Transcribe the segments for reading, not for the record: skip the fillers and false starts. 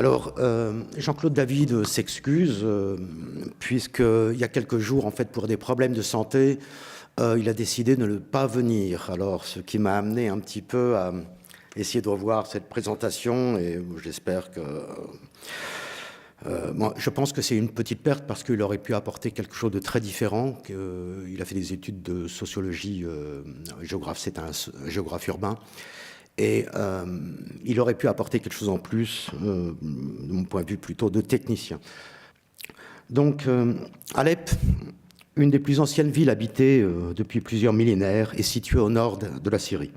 Alors, Jean-Claude David s'excuse, puisqu'il y a quelques jours, en fait, pour des problèmes de santé, il a décidé de ne pas venir. Alors, ce qui m'a amené un petit peu à essayer de revoir cette présentation, et j'espère que... moi, je pense que c'est une petite perte parce qu'il aurait pu apporter quelque chose de très différent. Il a fait des études de sociologie, c'est un géographe urbain. Et il aurait pu apporter quelque chose en plus, de mon point de vue plutôt de technicien. Donc, Alep, une des plus anciennes villes habitées depuis plusieurs millénaires, est située au nord de la Syrie.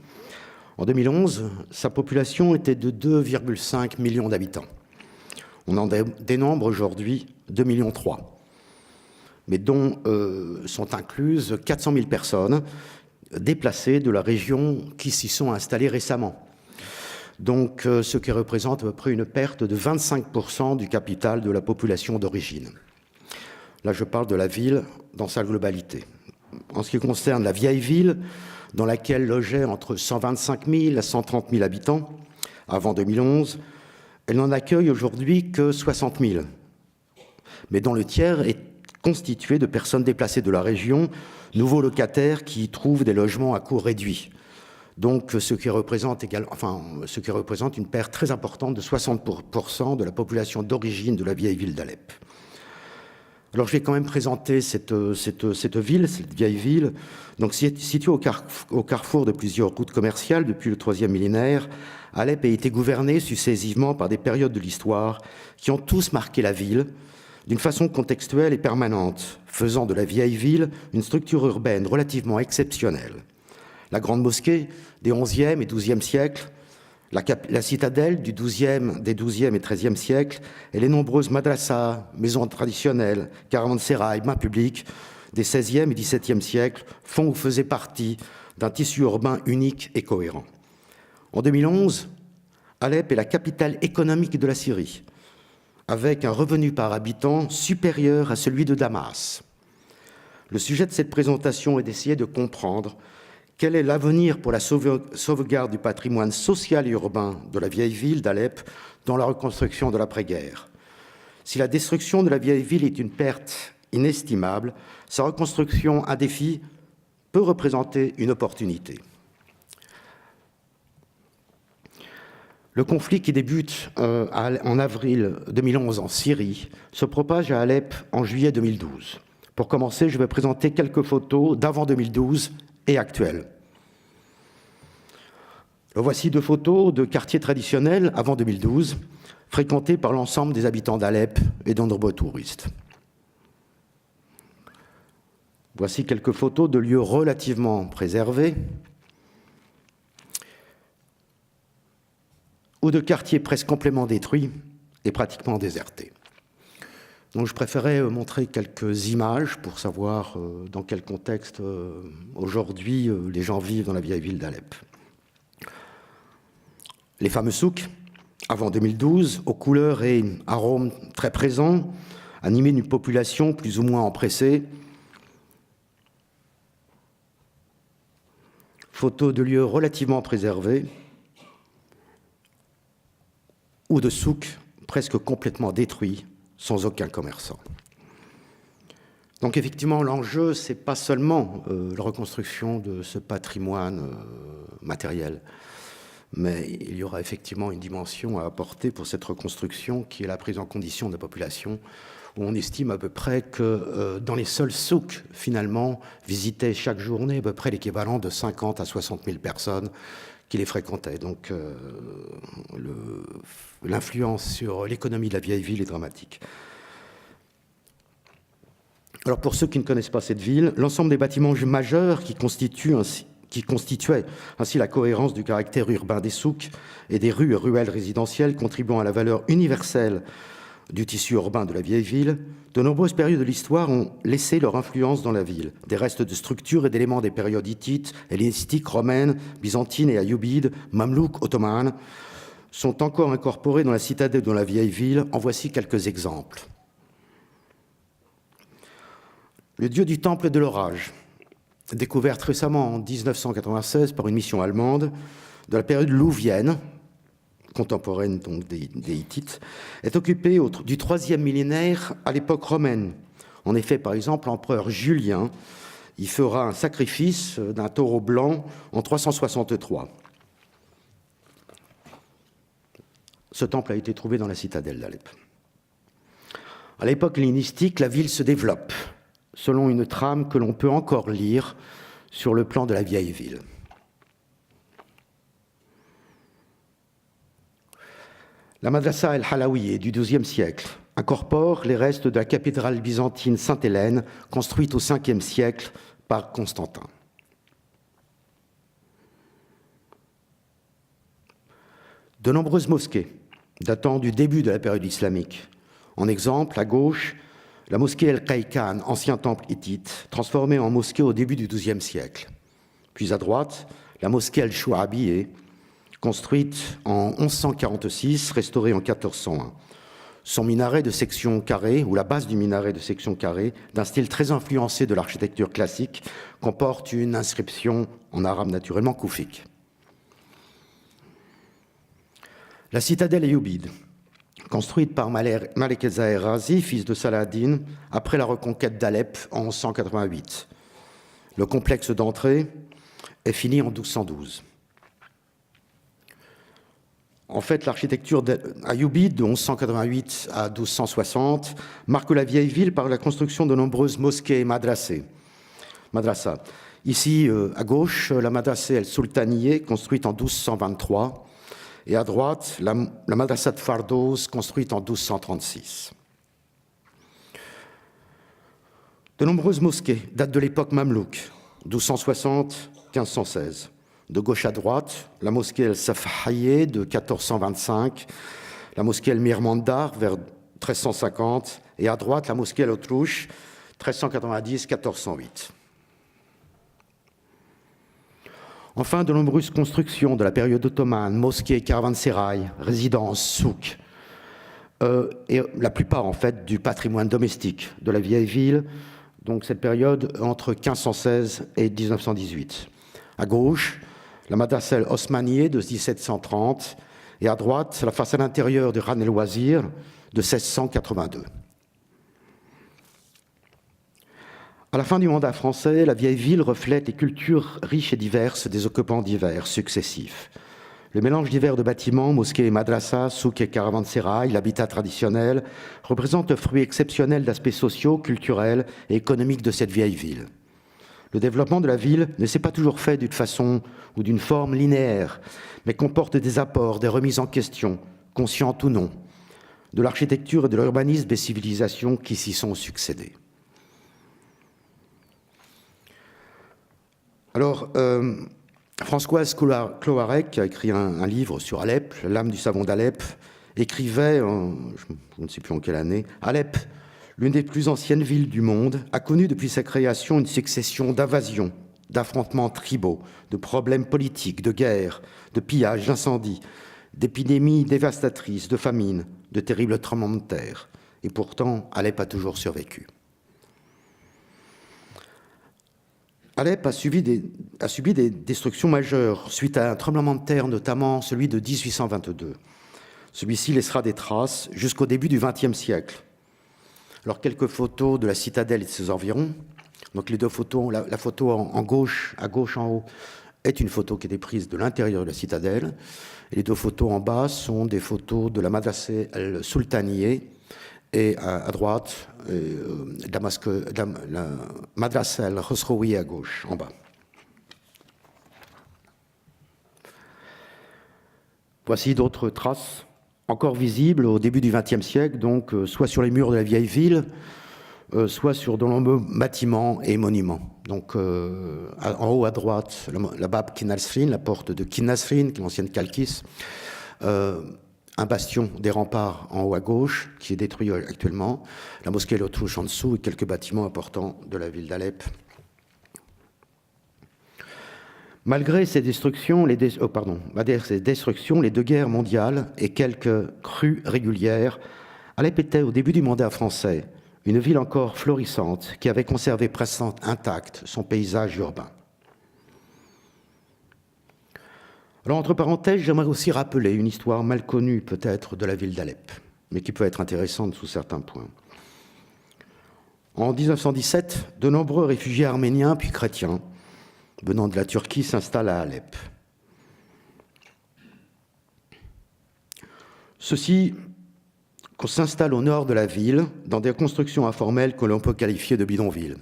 En 2011, sa population était de 2,5 millions d'habitants. On en dénombre aujourd'hui 2,3 millions, mais dont sont incluses 400 000 personnes déplacés de la région qui s'y sont installés récemment. Donc, ce qui représente à peu près une perte de 25% du capital de la population d'origine. Là, je parle de la ville dans sa globalité. En ce qui concerne la vieille ville, dans laquelle logeaient entre 125 000 à 130 000 habitants avant 2011, elle n'en accueille aujourd'hui que 60 000, mais dont le tiers est constitué de personnes déplacées de la région, nouveaux locataires qui trouvent des logements à coût réduit. Donc, ce qui représente une perte très importante de 60% de la population d'origine de la vieille ville d'Alep. Alors, je vais quand même présenter cette vieille ville. Donc, située au carrefour de plusieurs routes commerciales depuis le IIIe millénaire, Alep a été gouvernée successivement par des périodes de l'histoire qui ont tous marqué la ville, d'une façon contextuelle et permanente, faisant de la vieille ville une structure urbaine relativement exceptionnelle. La grande mosquée des XIe et XIIe siècles, la citadelle des XIIe et XIIIe siècles, et les nombreuses madrasas, maisons traditionnelles, caravansérails, bains publics des XVIe et XVIIe siècles font ou faisaient partie d'un tissu urbain unique et cohérent. En 2011, Alep est la capitale économique de la Syrie, avec un revenu par habitant supérieur à celui de Damas. Le sujet de cette présentation est d'essayer de comprendre quel est l'avenir pour la sauvegarde du patrimoine social et urbain de la vieille ville d'Alep dans la reconstruction de l'après-guerre. Si la destruction de la vieille ville est une perte inestimable, sa reconstruction, un défi, peut représenter une opportunité. Le conflit qui débute en avril 2011 en Syrie se propage à Alep en juillet 2012. Pour commencer, je vais présenter quelques photos d'avant 2012 et actuelles. Voici deux photos de quartiers traditionnels avant 2012, fréquentés par l'ensemble des habitants d'Alep et de nombreux touristes. Voici quelques photos de lieux relativement préservés ou de quartiers presque complètement détruits et pratiquement désertés. Donc je préférais montrer quelques images pour savoir dans quel contexte aujourd'hui les gens vivent dans la vieille ville d'Alep. Les fameux souks, avant 2012, aux couleurs et arômes très présents, animés d'une population plus ou moins empressée. Photos de lieux relativement préservés, ou de souks presque complètement détruits, sans aucun commerçant. Donc effectivement, l'enjeu, ce n'est pas seulement la reconstruction de ce patrimoine matériel, mais il y aura effectivement une dimension à apporter pour cette reconstruction qui est la prise en condition de la population, où on estime à peu près que dans les seuls souks, finalement, visitaient chaque journée à peu près l'équivalent de 50 à 60 000 personnes qui les fréquentaient. Donc l'influence sur l'économie de la vieille ville est dramatique. Alors pour ceux qui ne connaissent pas cette ville, l'ensemble des bâtiments majeurs qui constituaient ainsi la cohérence du caractère urbain des souks et des rues et ruelles résidentielles contribuant à la valeur universelle du tissu urbain de la vieille ville, de nombreuses périodes de l'histoire ont laissé leur influence dans la ville. Des restes de structures et d'éléments des périodes hittites, hellénistiques, romaines, byzantines et ayyubides, mamelouks, ottomanes, sont encore incorporés dans la citadelle de la vieille ville. En voici quelques exemples. Le dieu du temple de l'orage, découverte récemment en 1996 par une mission allemande, de la période louvienne, contemporaine donc des Hittites, est occupée du IIIe millénaire à l'époque romaine. En effet, par exemple, l'empereur Julien y fera un sacrifice d'un taureau blanc en 363. Ce temple a été trouvé dans la citadelle d'Alep. À l'époque hellénistique, la ville se développe selon une trame que l'on peut encore lire sur le plan de la vieille ville. La Madrasa el-Halawiye du XIIe siècle incorpore les restes de la cathédrale byzantine Sainte-Hélène, construite au Ve siècle par Constantin. De nombreuses mosquées datant du début de la période islamique. En exemple, à gauche, la mosquée El-Qaykan, ancien temple hittite, transformée en mosquée au début du XIIe siècle. Puis à droite, la mosquée El-Chouabiye, construite en 1146, restaurée en 1401. Son minaret de section carrée, ou la base du minaret de section carrée, d'un style très influencé de l'architecture classique, comporte une inscription en arabe naturellement koufique. La citadelle ayoubide, construite par Malik el-Zahir Razi, fils de Saladin, après la reconquête d'Alep en 1188. Le complexe d'entrée est fini en 1212. En fait, l'architecture ayoubide de 1188 à 1260 marque la vieille ville par la construction de nombreuses mosquées et madrasa. Ici, à gauche, la madrasa el-Sultaniye, construite en 1223, et à droite, la madrasa de Fardoz, construite en 1236. De nombreuses mosquées datent de l'époque mamelouk, 1260-1516. De gauche à droite, la mosquée El-Safahiye de 1425, la mosquée El-Mirmandar vers 1350, et à droite, la mosquée El-Outrouche, 1390-1408. Enfin, de nombreuses constructions de la période ottomane, mosquées, caravansérails, résidences, souks, et la plupart, en fait, du patrimoine domestique de la vieille ville, donc cette période entre 1516 et 1918. À gauche, la madrasa el-Osmaniye de 1730, et à droite, la façade intérieure de Khan el-Wazir de 1682. À la fin du mandat français, la vieille ville reflète les cultures riches et diverses des occupants divers successifs. Le mélange divers de bâtiments, mosquées et madrasas, souks et caravansérails, l'habitat traditionnel, représente le fruit exceptionnel d'aspects sociaux, culturels et économiques de cette vieille ville. Le développement de la ville ne s'est pas toujours fait d'une façon ou d'une forme linéaire, mais comporte des apports, des remises en question, conscientes ou non, de l'architecture et de l'urbanisme des civilisations qui s'y sont succédées. Alors, Françoise Cloarec, qui a écrit un livre sur Alep, L'âme du savon d'Alep, écrivait, je ne sais plus en quelle année, Alep, l'une des plus anciennes villes du monde, a connu depuis sa création une succession d'invasions, d'affrontements tribaux, de problèmes politiques, de guerres, de pillages, d'incendies, d'épidémies dévastatrices, de famines, de terribles tremblements de terre. Et pourtant, Alep a toujours survécu. Alep a subi des destructions majeures suite à un tremblement de terre, notamment celui de 1822. Celui-ci laissera des traces jusqu'au début du XXe siècle. Alors, quelques photos de la citadelle et de ses environs. Donc, les deux photos, la photo à gauche en haut, est une photo qui était prise de l'intérieur de la citadelle. Et les deux photos en bas sont des photos de la madrasa el-Sultaniye et à droite, la madrasa el-Khosrowiye à gauche, en bas. Voici d'autres traces encore visibles au début du XXe siècle, donc soit sur les murs de la vieille ville, soit sur de nombreux bâtiments et monuments. Donc en haut à droite, la Bab Kinasrin, la porte de Kinasrin, qui est l'ancienne Kalkis, un bastion des remparts en haut à gauche, qui est détruit actuellement, la mosquée El-Outrouche en dessous et quelques bâtiments importants de la ville d'Alep. Malgré ces destructions, les deux guerres mondiales et quelques crues régulières, Alep était, au début du mandat français, une ville encore florissante qui avait conservé presque intact son paysage urbain. Alors, entre parenthèses, j'aimerais aussi rappeler une histoire mal connue peut-être de la ville d'Alep, mais qui peut être intéressante sous certains points. En 1917, de nombreux réfugiés arméniens puis chrétiens venant de la Turquie s'installent à Alep. Ceux-ci s'installent au nord de la ville dans des constructions informelles que l'on peut qualifier de bidonvilles.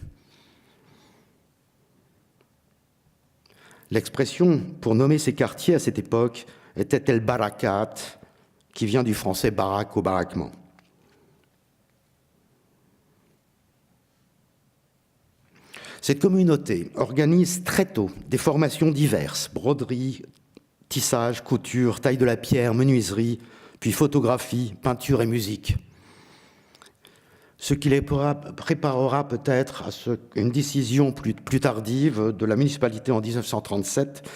L'expression pour nommer ces quartiers à cette époque était El Barakat, qui vient du français barak ou baraquement. Cette communauté organise très tôt des formations diverses, broderie, tissage, couture, taille de la pierre, menuiserie, puis photographie, peinture et musique. Ce qui les préparera peut-être à une décision plus tardive de la municipalité en 1937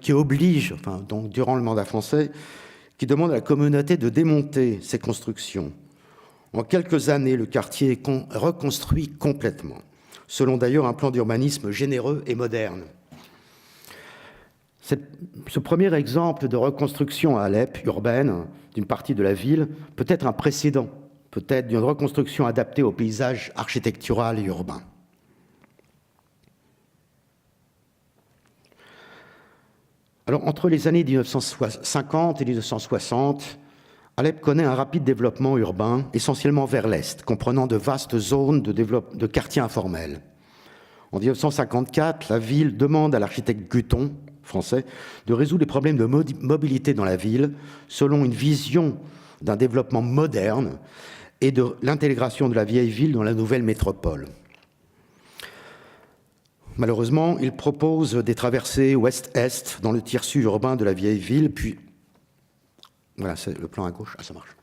qui oblige, enfin, donc durant le mandat français, qui demande à la communauté de démonter ces constructions. En quelques années, le quartier est reconstruit complètement, selon d'ailleurs un plan d'urbanisme généreux et moderne. Ce premier exemple de reconstruction à Alep, urbaine, d'une partie de la ville, peut être un précédent, peut-être d'une reconstruction adaptée au paysage architectural et urbain. Alors, entre les années 1950 et 1960, Alep connaît un rapide développement urbain, essentiellement vers l'est, comprenant de vastes zones de quartiers informels. En 1954, la ville demande à l'architecte Guthon, français, de résoudre les problèmes de mobilité dans la ville selon une vision d'un développement moderne et de l'intégration de la vieille ville dans la nouvelle métropole. Malheureusement, il propose des traversées ouest-est dans le tissu urbain de la vieille ville, puis voilà, c'est le plan à gauche. Ah, ça marche.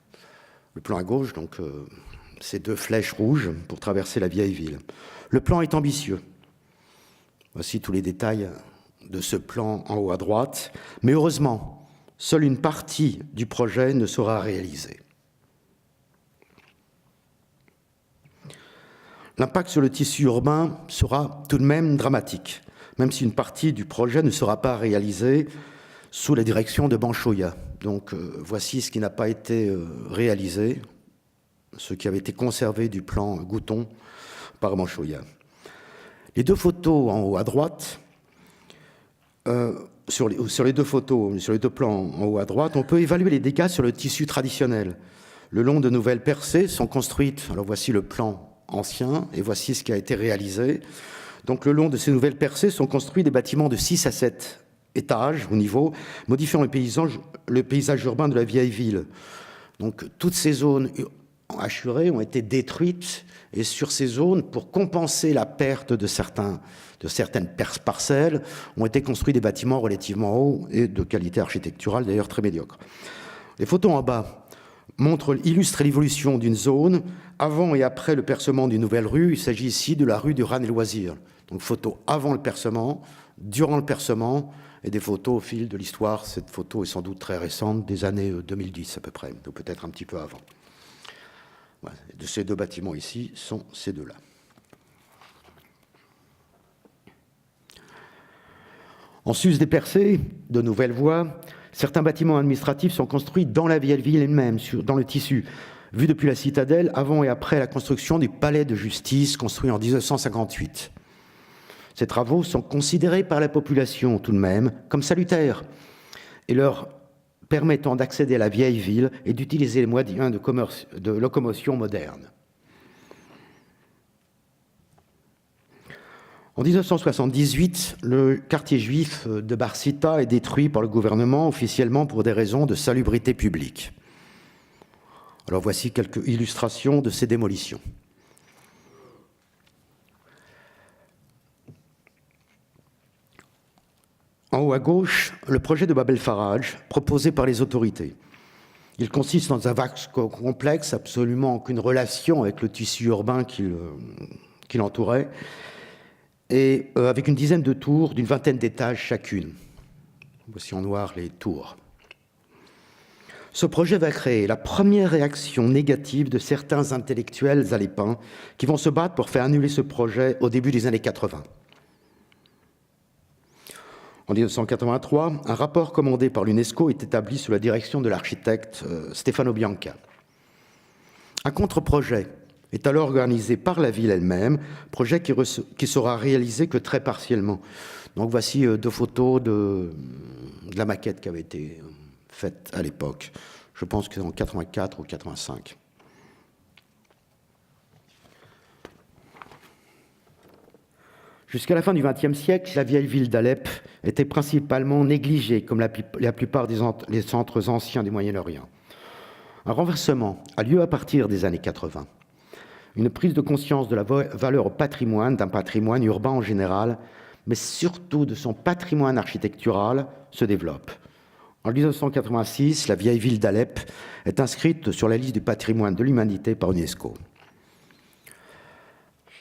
Le plan à gauche, donc, ces deux flèches rouges pour traverser la vieille ville. Le plan est ambitieux. Voici tous les détails de ce plan en haut à droite. Mais heureusement, seule une partie du projet ne sera réalisée. L'impact sur le tissu urbain sera tout de même dramatique, même si une partie du projet ne sera pas réalisée sous la direction de Banchoya. Donc voici ce qui n'a pas été réalisé, ce qui avait été conservé du plan Guthon par Banchoya. Les deux photos en haut à droite, sur les deux photos, sur les deux plans en haut à droite, on peut évaluer les dégâts sur le tissu traditionnel. Le long de nouvelles percées sont construites, alors voici le plan ancien, et voici ce qui a été réalisé. Donc le long de ces nouvelles percées sont construits des bâtiments de 6 à 7 étages au niveau, modifiant le paysage urbain de la vieille ville. Donc toutes ces zones hachurées ont été détruites, et sur ces zones, pour compenser la perte de certaines parcelles, ont été construits des bâtiments relativement hauts et de qualité architecturale d'ailleurs très médiocre. Les photos en bas illustre l'évolution d'une zone avant et après le percement d'une nouvelle rue. Il s'agit ici de la rue du Ran et Loisirs. Donc photo avant le percement, durant le percement, et des photos au fil de l'histoire. Cette photo est sans doute très récente, des années 2010 à peu près, ou peut-être un petit peu avant. Voilà. De ces deux bâtiments ici sont ces deux-là. En sus des percées, de nouvelles voies, certains bâtiments administratifs sont construits dans la vieille ville elle-même, dans le tissu, vu depuis la citadelle, avant et après la construction du palais de justice construit en 1958. Ces travaux sont considérés par la population tout de même comme salutaires et leur permettant d'accéder à la vieille ville et d'utiliser les moyens de locomotion modernes. En 1978, le quartier juif de Bar-Sita est détruit par le gouvernement officiellement pour des raisons de salubrité publique. Alors voici quelques illustrations de ces démolitions. En haut à gauche, le projet de Bab el-Faraj, proposé par les autorités. Il consiste dans un vaste complexe, absolument aucune relation avec le tissu urbain qui l'entourait, et avec une dizaine de tours d'une vingtaine d'étages chacune. Voici en noir les tours. Ce projet va créer la première réaction négative de certains intellectuels alépins qui vont se battre pour faire annuler ce projet au début des années 80. En 1983, un rapport commandé par l'UNESCO est établi sous la direction de l'architecte Stefano Bianca. Un contre-projet est alors organisé par la ville elle-même, projet qui sera réalisé que très partiellement. Donc voici deux photos de la maquette qui avait été faite à l'époque. Je pense que c'est en 84 ou 85. Jusqu'à la fin du XXe siècle, la vieille ville d'Alep était principalement négligée, comme la plupart des centres anciens du Moyen-Orient. Un renversement a lieu à partir des années 80. Une prise de conscience de la valeur au patrimoine, d'un patrimoine urbain en général, mais surtout de son patrimoine architectural, se développe. En 1986, la vieille ville d'Alep est inscrite sur la liste du patrimoine de l'humanité par l'UNESCO.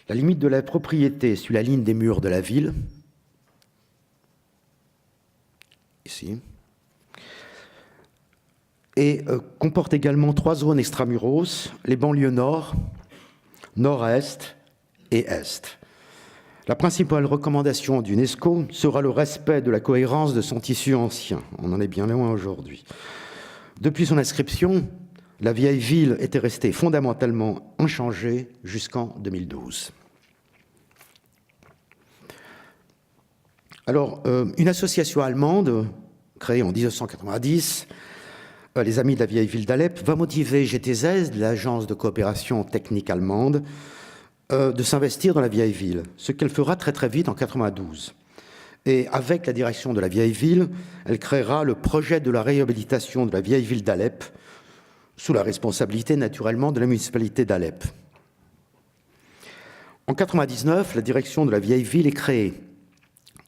La limite de la propriété sur la ligne des murs de la ville, ici, et comporte également 3 zones extramuros, les banlieues nord, nord-est et est. La principale recommandation d'UNESCO sera le respect de la cohérence de son tissu ancien. On en est bien loin aujourd'hui. Depuis son inscription, la vieille ville était restée fondamentalement inchangée jusqu'en 2012. Alors, une association allemande, créée en 1990, les Amis de la vieille ville d'Alep, va motiver GTZ, l'agence de coopération technique allemande, de s'investir dans la vieille ville, ce qu'elle fera très très vite en 1992. Et avec la direction de la vieille ville, elle créera le projet de la réhabilitation de la vieille ville d'Alep, sous la responsabilité naturellement de la municipalité d'Alep. En 1999, la direction de la vieille ville est créée.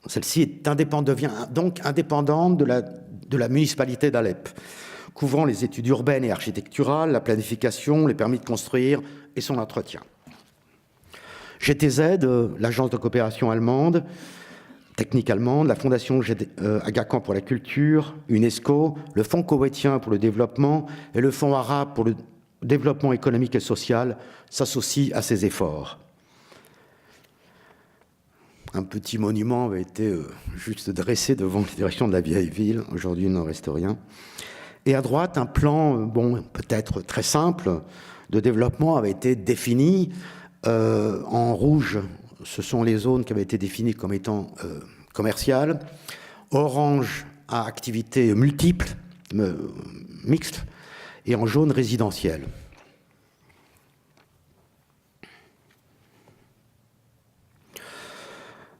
Celle-ci devient donc indépendante de la municipalité d'Alep, couvrant les études urbaines et architecturales, la planification, les permis de construire et son entretien. GTZ, l'agence de coopération allemande, technique allemande, la fondation Aga Khan pour la culture, UNESCO, le Fonds koweïtien pour le développement et le Fonds arabe pour le développement économique et social s'associent à ces efforts. Un petit monument avait été juste dressé devant la direction de la vieille ville. Aujourd'hui, il n'en reste rien. Et à droite, un plan, peut-être très simple, de développement avait été défini. En rouge, ce sont les zones qui avaient été définies comme étant commerciales. Orange, à activités multiples, mixtes. Et en jaune, résidentielles.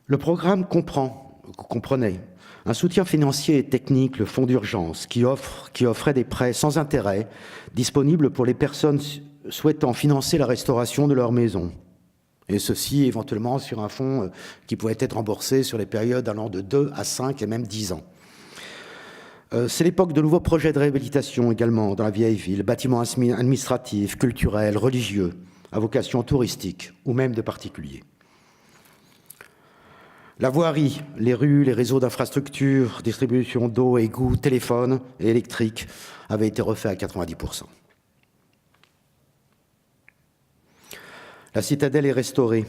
Le programme comprenait un soutien financier et technique, le fonds d'urgence, qui offrait des prêts sans intérêt disponibles pour les personnes souhaitant financer la restauration de leur maison. Et ceci éventuellement sur un fonds qui pouvait être remboursé sur les périodes allant de 2 à 5 et même 10 ans. C'est l'époque de nouveaux projets de réhabilitation également dans la vieille ville, bâtiments administratifs, culturels, religieux, à vocation touristique ou même de particuliers. La voirie, les rues, les réseaux d'infrastructures, distribution d'eau, égouts, téléphones et électriques avaient été refaits à 90%. La citadelle est restaurée.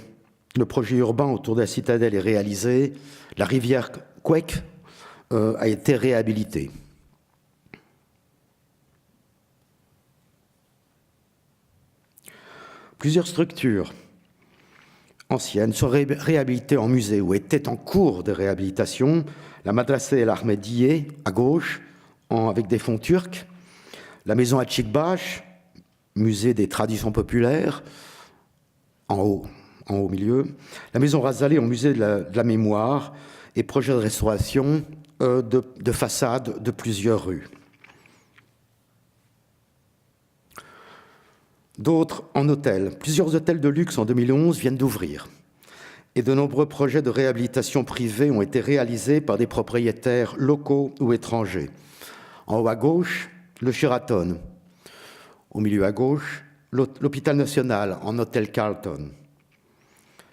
Le projet urbain autour de la citadelle est réalisé. La rivière Kwek a été réhabilitée. Plusieurs structures anciennes sont réhabilitées en musée ou étaient en cours de réhabilitation. La Madrasa El Ahmediyeh à gauche, avec des fonds turcs. La maison Atchikbash, musée des traditions populaires, en haut au milieu. La maison Razaleh, musée de la mémoire, et projet de restauration de façades de plusieurs rues. D'autres en hôtels. Plusieurs hôtels de luxe en 2011 viennent d'ouvrir. Et de nombreux projets de réhabilitation privés ont été réalisés par des propriétaires locaux ou étrangers. En haut à gauche, le Sheraton. Au milieu à gauche, l'hôpital national en hôtel Carlton.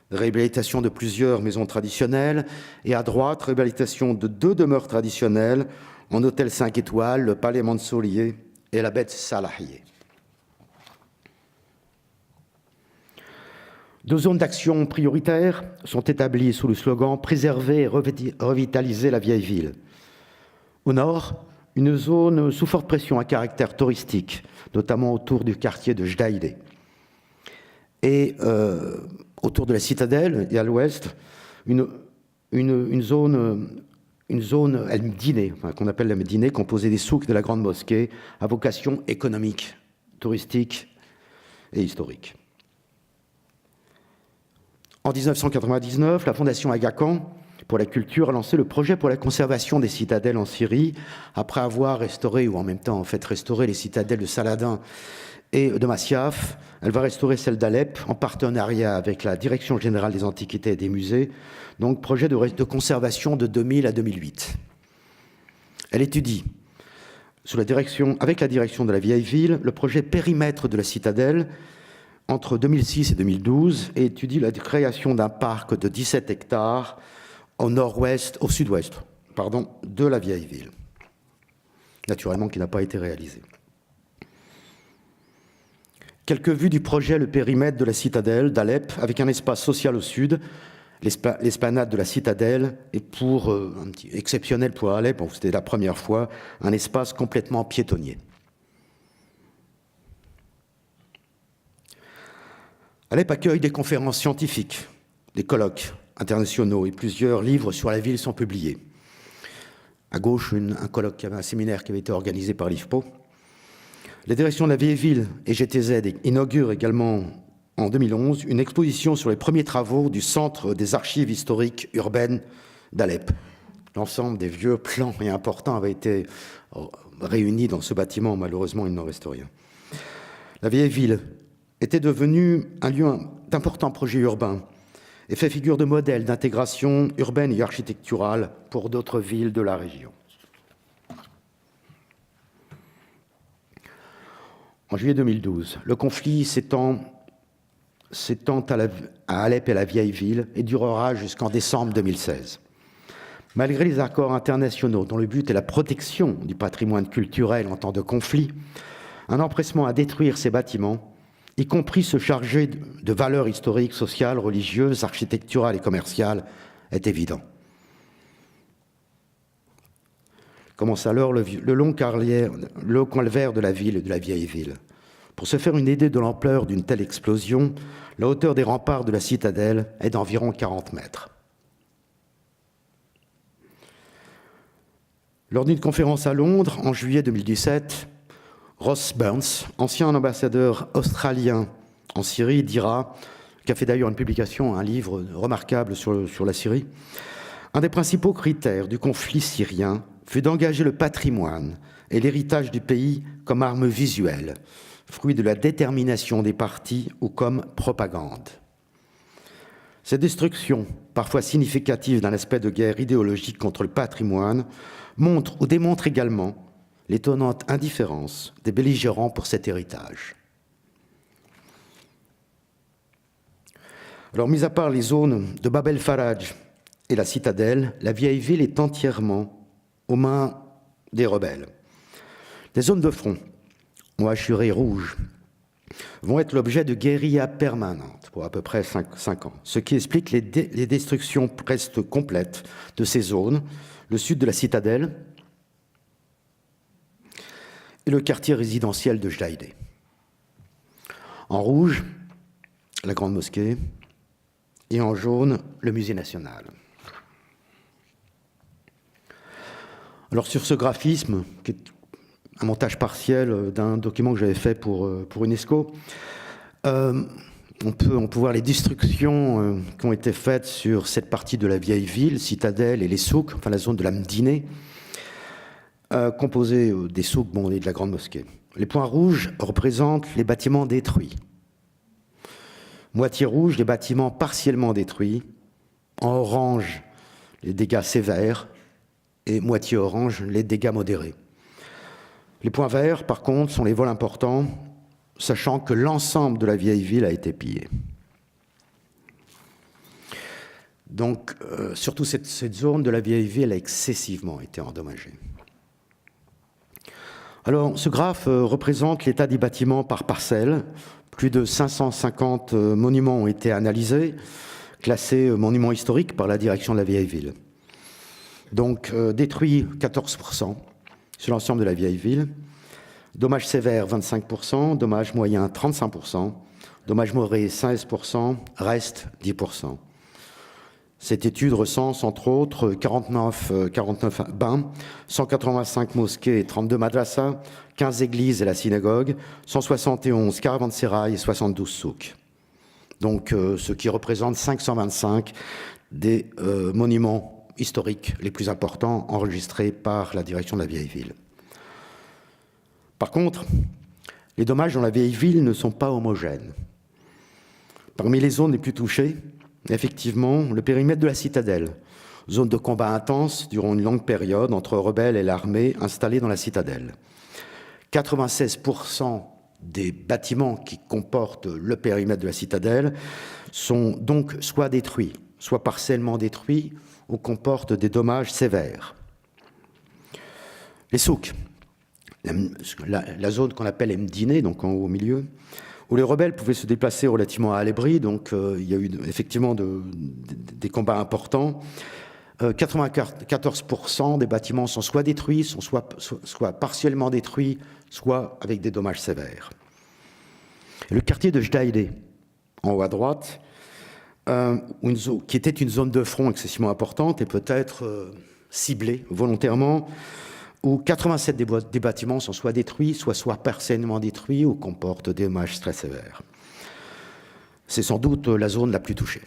Réhabilitation de plusieurs maisons traditionnelles. Et à droite, réhabilitation de 2 demeures traditionnelles en hôtel 5 étoiles, le Palais Mansourier et la Beth Salahiyeh. 2 zones d'action prioritaires sont établies sous le slogan « Préserver et revitaliser la vieille ville ». Au nord, une zone sous forte pression à caractère touristique, notamment autour du quartier de Jdeïde. Et autour de la citadelle et à l'ouest, une zone El Médine, qu'on appelle la Médine, composée des souks de la grande mosquée, à vocation économique, touristique et historique. En 1999, la Fondation Aga Khan pour la culture a lancé le projet pour la conservation des citadelles en Syrie, après avoir restauré, ou en même temps en fait restauré les citadelles de Saladin et de Masyaf. Elle va restaurer celle d'Alep en partenariat avec la Direction générale des antiquités et des musées, donc projet de conservation de 2000 à 2008. Elle étudie, avec la direction de la vieille ville, le projet périmètre de la citadelle entre 2006 et 2012 et étudie la création d'un parc de 17 hectares au sud-ouest de la vieille ville, naturellement qui n'a pas été réalisé. Quelques vues du projet, le périmètre de la citadelle d'Alep, avec un espace social au sud, l'esplanade de la citadelle, et exceptionnel pour Alep, c'était la première fois, un espace complètement piétonnier. Alep accueille des conférences scientifiques, des colloques internationaux et plusieurs livres sur la ville sont publiés. À gauche, un séminaire qui avait été organisé par l'IFPO. La direction de la vieille ville et GTZ inaugure également en 2011 une exposition sur les premiers travaux du Centre des archives historiques urbaines d'Alep. L'ensemble des vieux plans et importants avait été réunis dans ce bâtiment. Malheureusement, il n'en reste rien. La vieille ville était devenue un lieu d'importants projets urbains et fait figure de modèle d'intégration urbaine et architecturale pour d'autres villes de la région. En juillet 2012, le conflit s'étend à Alep et la vieille ville et durera jusqu'en décembre 2016. Malgré les accords internationaux dont le but est la protection du patrimoine culturel en temps de conflit, un empressement à détruire ces bâtiments, y compris se charger de valeurs historiques, sociales, religieuses, architecturales et commerciales, est évident. Commence alors le long calvaire de la ville et de la vieille ville. Pour se faire une idée de l'ampleur d'une telle explosion, la hauteur des remparts de la citadelle est d'environ 40 mètres. Lors d'une conférence à Londres, en juillet 2017, Ross Burns, ancien ambassadeur australien en Syrie, dira, qui a fait d'ailleurs une publication, un livre remarquable sur la Syrie, un des principaux critères du conflit syrien fut d'engager le patrimoine et l'héritage du pays comme arme visuelle, fruit de la détermination des partis ou comme propagande. Cette destruction, parfois significative d'un aspect de guerre idéologique contre le patrimoine, montre ou démontre également l'étonnante indifférence des belligérants pour cet héritage. Alors, mis à part les zones de Bab el-Faraj et la citadelle, la vieille ville est entièrement aux mains des rebelles. Les zones de front, ou hachurées rouges, vont être l'objet de guérillas permanentes pour à peu près 5 ans, ce qui explique les destructions presque complètes de ces zones, le sud de la citadelle et le quartier résidentiel de Jdeïde. En rouge, la grande mosquée, et en jaune, le musée national. Alors sur ce graphisme, qui est un montage partiel d'un document que j'avais fait pour UNESCO, on peut voir les destructions qui ont été faites sur cette partie de la vieille ville, citadelle et les souks, enfin la zone de la Médine, composée des souks et de la grande mosquée. Les points rouges représentent les bâtiments détruits. Moitié rouge, les bâtiments partiellement détruits. En orange, les dégâts sévères. Et moitié orange, les dégâts modérés. Les points verts, par contre, sont les vols importants, sachant que l'ensemble de la vieille ville a été pillé. Donc, surtout cette zone de la vieille ville a excessivement été endommagée. Alors, ce graphe représente l'état des bâtiments par parcelle. Plus de 550 monuments ont été analysés, classés monuments historiques par la direction de la vieille ville. Donc, détruits 14% sur l'ensemble de la vieille ville. Dommages sévères 25%, dommages moyens 35%, dommages moderés 16%, reste 10%. Cette étude recense entre autres 49 bains, 185 mosquées et 32 madrasas, 15 églises et la synagogue, 171 caravansérails et 72 souks. Donc ce qui représente 525 des monuments historiques les plus importants enregistrés par la direction de la vieille ville. Par contre, les dommages dans la vieille ville ne sont pas homogènes. Parmi les zones les plus touchées, effectivement, le périmètre de la citadelle, zone de combat intense durant une longue période entre rebelles et l'armée installée dans la citadelle. 96% des bâtiments qui comportent le périmètre de la citadelle sont donc soit détruits, soit partiellement détruits ou comportent des dommages sévères. Les souks, la zone qu'on appelle Mdine, donc en haut au milieu, où les rebelles pouvaient se déplacer relativement à l'abri, donc il y a eu effectivement des combats importants. 94% des bâtiments sont soit détruits, sont soit partiellement détruits, soit avec des dommages sévères. Et le quartier de Jdaïdé, en haut à droite, qui était une zone de front excessivement importante et peut-être ciblée volontairement, où 87 des bâtiments sont soit détruits, soit partiellement détruits ou comportent des dommages très sévères. C'est sans doute la zone la plus touchée.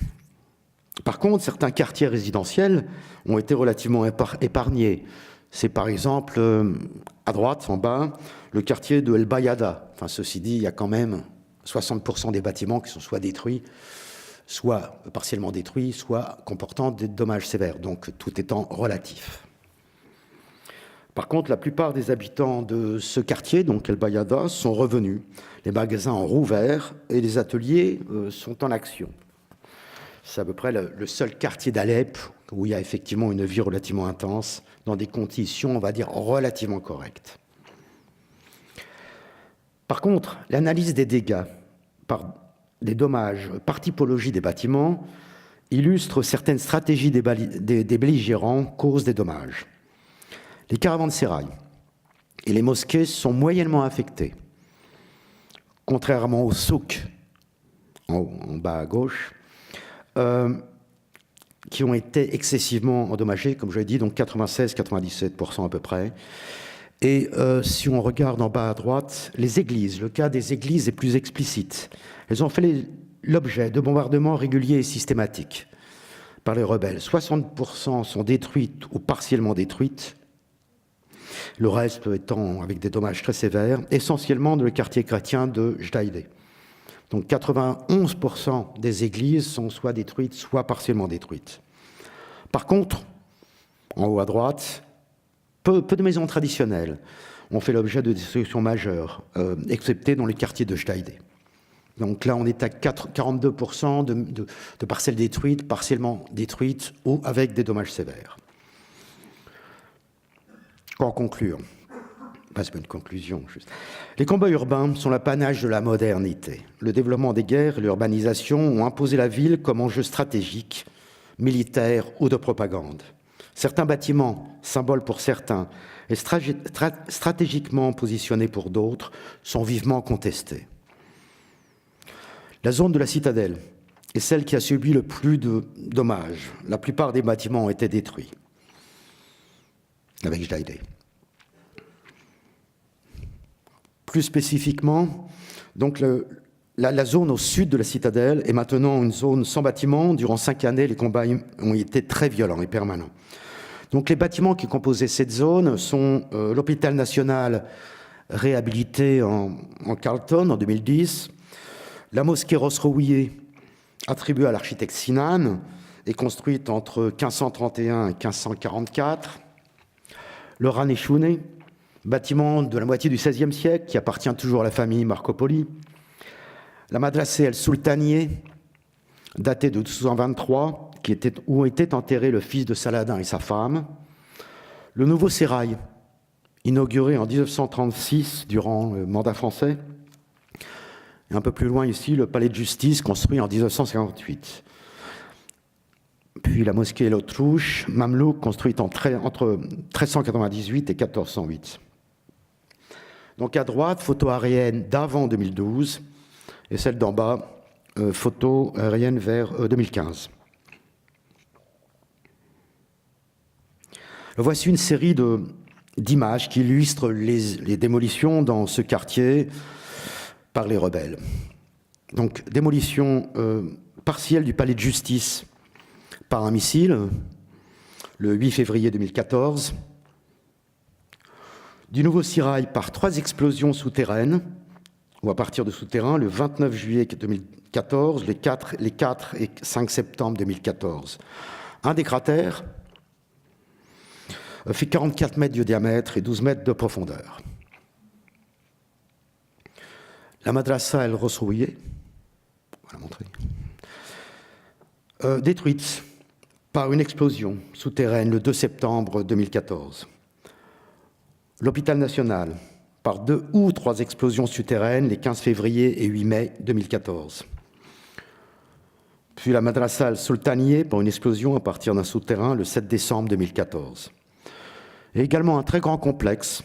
Par contre, certains quartiers résidentiels ont été relativement épargnés. C'est par exemple, à droite, en bas, le quartier de El Bayada. Enfin, ceci dit, il y a quand même 60% des bâtiments qui sont soit détruits, soit partiellement détruits, soit comportant des dommages sévères, donc tout étant relatif. Par contre, la plupart des habitants de ce quartier, donc El Bayada, sont revenus. Les magasins ont rouvert et les ateliers sont en action. C'est à peu près le seul quartier d'Alep où il y a effectivement une vie relativement intense, dans des conditions, on va dire, relativement correctes. Par contre, l'analyse des dégâts, des dommages par typologie des bâtiments, illustre certaines stratégies des belligérants cause des dommages. Les caravansérails et les mosquées sont moyennement affectés, contrairement aux souks, en bas à gauche, qui ont été excessivement endommagés, comme je l'ai dit, donc 96-97% à peu près. Et si on regarde en bas à droite, les églises, le cas des églises est plus explicite. Elles ont fait l'objet de bombardements réguliers et systématiques par les rebelles. 60% sont détruites ou partiellement détruites, le reste étant avec des dommages très sévères, essentiellement dans le quartier chrétien de Jdaïdé. Donc 91% des églises sont soit détruites, soit partiellement détruites. Par contre, en haut à droite, peu de maisons traditionnelles ont fait l'objet de destructions majeures, excepté dans les quartiers de Jdaïdé. Donc là, on est à 42% de parcelles détruites, partiellement détruites ou avec des dommages sévères. En conclusion, c'est pas une conclusion, juste. Les combats urbains sont l'apanage de la modernité. Le développement des guerres et l'urbanisation ont imposé la ville comme enjeu stratégique, militaire ou de propagande. Certains bâtiments, symboles pour certains, et stratégiquement positionnés pour d'autres, sont vivement contestés. La zone de la citadelle est celle qui a subi le plus de dommages. La plupart des bâtiments ont été détruits, avec Jdaïdé. Plus spécifiquement, donc la zone au sud de la citadelle est maintenant une zone sans bâtiments. Durant 5 années, les combats ont été très violents et permanents. Donc les bâtiments qui composaient cette zone sont l'hôpital national réhabilité en Carlton en 2010, la mosquée Rosroouié attribuée à l'architecte Sinan et construite entre 1531 et 1544, le Raneshune, bâtiment de la moitié du XVIe siècle qui appartient toujours à la famille Marco Poli, la Madrasé el-Sultanié, datée de 1223, où était enterré le fils de Saladin et sa femme, le nouveau sérail, inauguré en 1936 durant le mandat français. Et un peu plus loin ici, le palais de justice construit en 1958. Puis la mosquée l'Autruche, mamelouk, construite entre 1398 et 1408. Donc à droite, photo aérienne d'avant 2012, et celle d'en bas, photo aérienne vers 2015. Voici une série d'images qui illustrent les démolitions dans ce quartier par les rebelles. Donc démolition partielle du palais de justice par un missile, le 8 février 2014, du nouveau Sirail par 3 explosions souterraines, ou à partir de souterrains, le 29 juillet 2014, les 4 et 5 septembre 2014. Un des cratères fait 44 mètres de diamètre et 12 mètres de profondeur. La madrasa El Rosrouillé, on va la montrer, détruite par une explosion souterraine le 2 septembre 2014. L'hôpital national, par 2 ou 3 explosions souterraines les 15 février et 8 mai 2014. Puis la madrasa El Sultaniye par une explosion à partir d'un souterrain le 7 décembre 2014. Et également un très grand complexe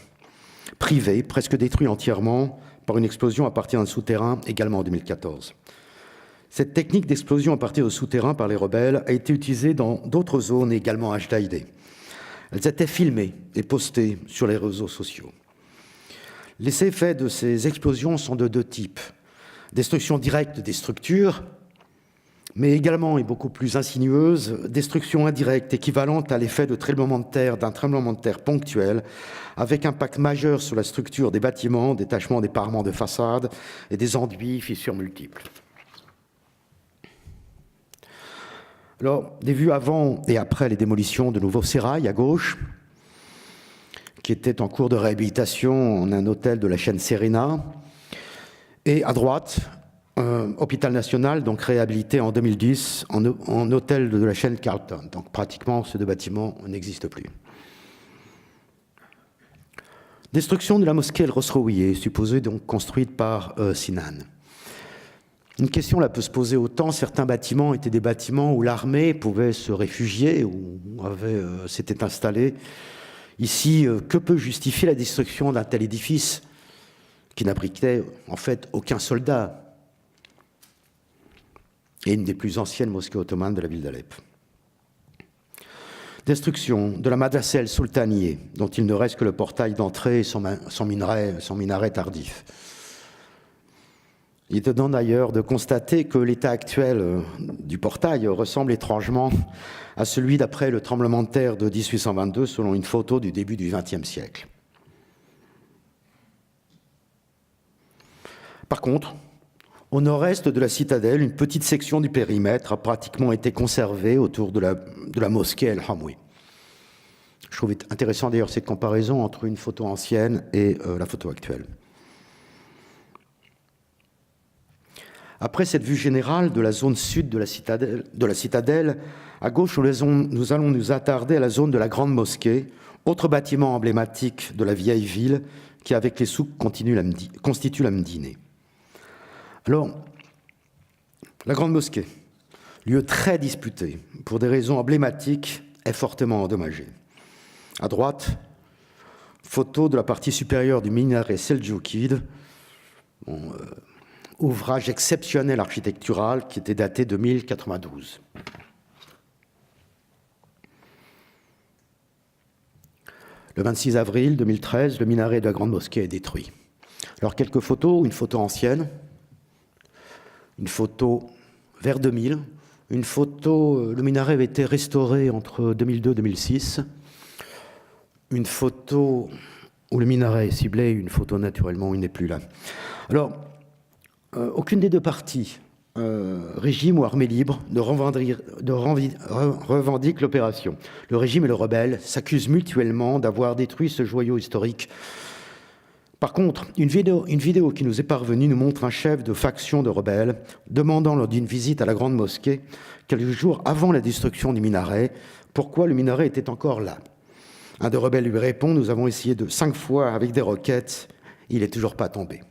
privé, presque détruit entièrement par une explosion à partir d'un souterrain, également en 2014. Cette technique d'explosion à partir de souterrain par les rebelles a été utilisée dans d'autres zones également HDID. Elles étaient filmées et postées sur les réseaux sociaux. Les effets de ces explosions sont de 2 types. Destruction directe des structures, mais également, et beaucoup plus insinueuse, destruction indirecte équivalente à l'effet d'un tremblement de terre ponctuel, avec impact majeur sur la structure des bâtiments, détachement des parements de façade et des enduits, fissures multiples. Alors, des vues avant et après les démolitions de nouveau Sérail à gauche, qui était en cours de réhabilitation en un hôtel de la chaîne Serena, et à droite, hôpital national, donc réhabilité en 2010 en hôtel de la chaîne Carlton. Donc pratiquement, ces 2 bâtiments n'existent plus. Destruction de la mosquée El Rosrouillé, supposée donc construite par Sinan. Une question là peut se poser autant. Certains bâtiments étaient des bâtiments où l'armée pouvait se réfugier, ou s'était installée. Ici, que peut justifier la destruction d'un tel édifice qui n'abritait en fait aucun soldat, et une des plus anciennes mosquées ottomanes de la ville d'Alep. Destruction de la madrasa El Sultaniye, dont il ne reste que le portail d'entrée et son minaret tardif. Il est étonnant d'ailleurs de constater que l'état actuel du portail ressemble étrangement à celui d'après le tremblement de terre de 1822, selon une photo du début du XXe siècle. Par contre, au nord-est de la citadelle, une petite section du périmètre a pratiquement été conservée autour de la mosquée El Hamwi. Je trouve intéressant d'ailleurs cette comparaison entre une photo ancienne et la photo actuelle. Après cette vue générale de la zone sud de la citadelle, à gauche, nous allons nous attarder à la zone de la Grande Mosquée, autre bâtiment emblématique de la vieille ville qui, avec les souks, constitue la Médinée. Alors, la Grande Mosquée, lieu très disputé pour des raisons emblématiques, est fortement endommagée. À droite, photo de la partie supérieure du minaret seldjoukide, ouvrage exceptionnel architectural qui était daté de 1092. Le 26 avril 2013, le minaret de la Grande Mosquée est détruit. Alors, quelques photos, une photo ancienne, une photo vers 2000, une photo, le minaret avait été restauré entre 2002 et 2006, une photo où le minaret est ciblé, une photo naturellement où il n'est plus là. Alors, aucune des 2 parties, régime ou armée libre, ne revendique l'opération. Le régime et le rebelle s'accusent mutuellement d'avoir détruit ce joyau historique. Par contre, une vidéo qui nous est parvenue nous montre un chef de faction de rebelles demandant lors d'une visite à la Grande Mosquée, quelques jours avant la destruction du minaret, pourquoi le minaret était encore là. Un des rebelles lui répond: « Nous avons essayé 5 fois avec des roquettes, il n'est toujours pas tombé. »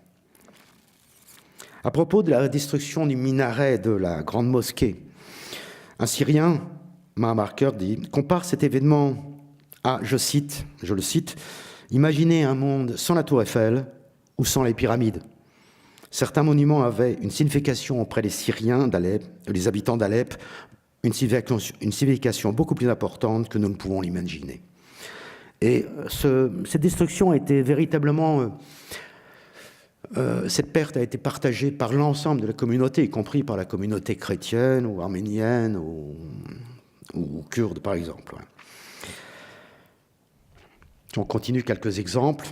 À propos de la destruction du minaret de la grande mosquée, un Syrien, Marker, compare cet événement à, je le cite, « Imaginez un monde sans la tour Eiffel ou sans les pyramides. » Certains monuments avaient une signification auprès des Syriens d'Alep, les habitants d'Alep, une signification beaucoup plus importante que nous ne pouvons l'imaginer. Et cette destruction a été véritablement... cette perte a été partagée par l'ensemble de la communauté, y compris par la communauté chrétienne ou arménienne ou kurde, par exemple. On continue quelques exemples.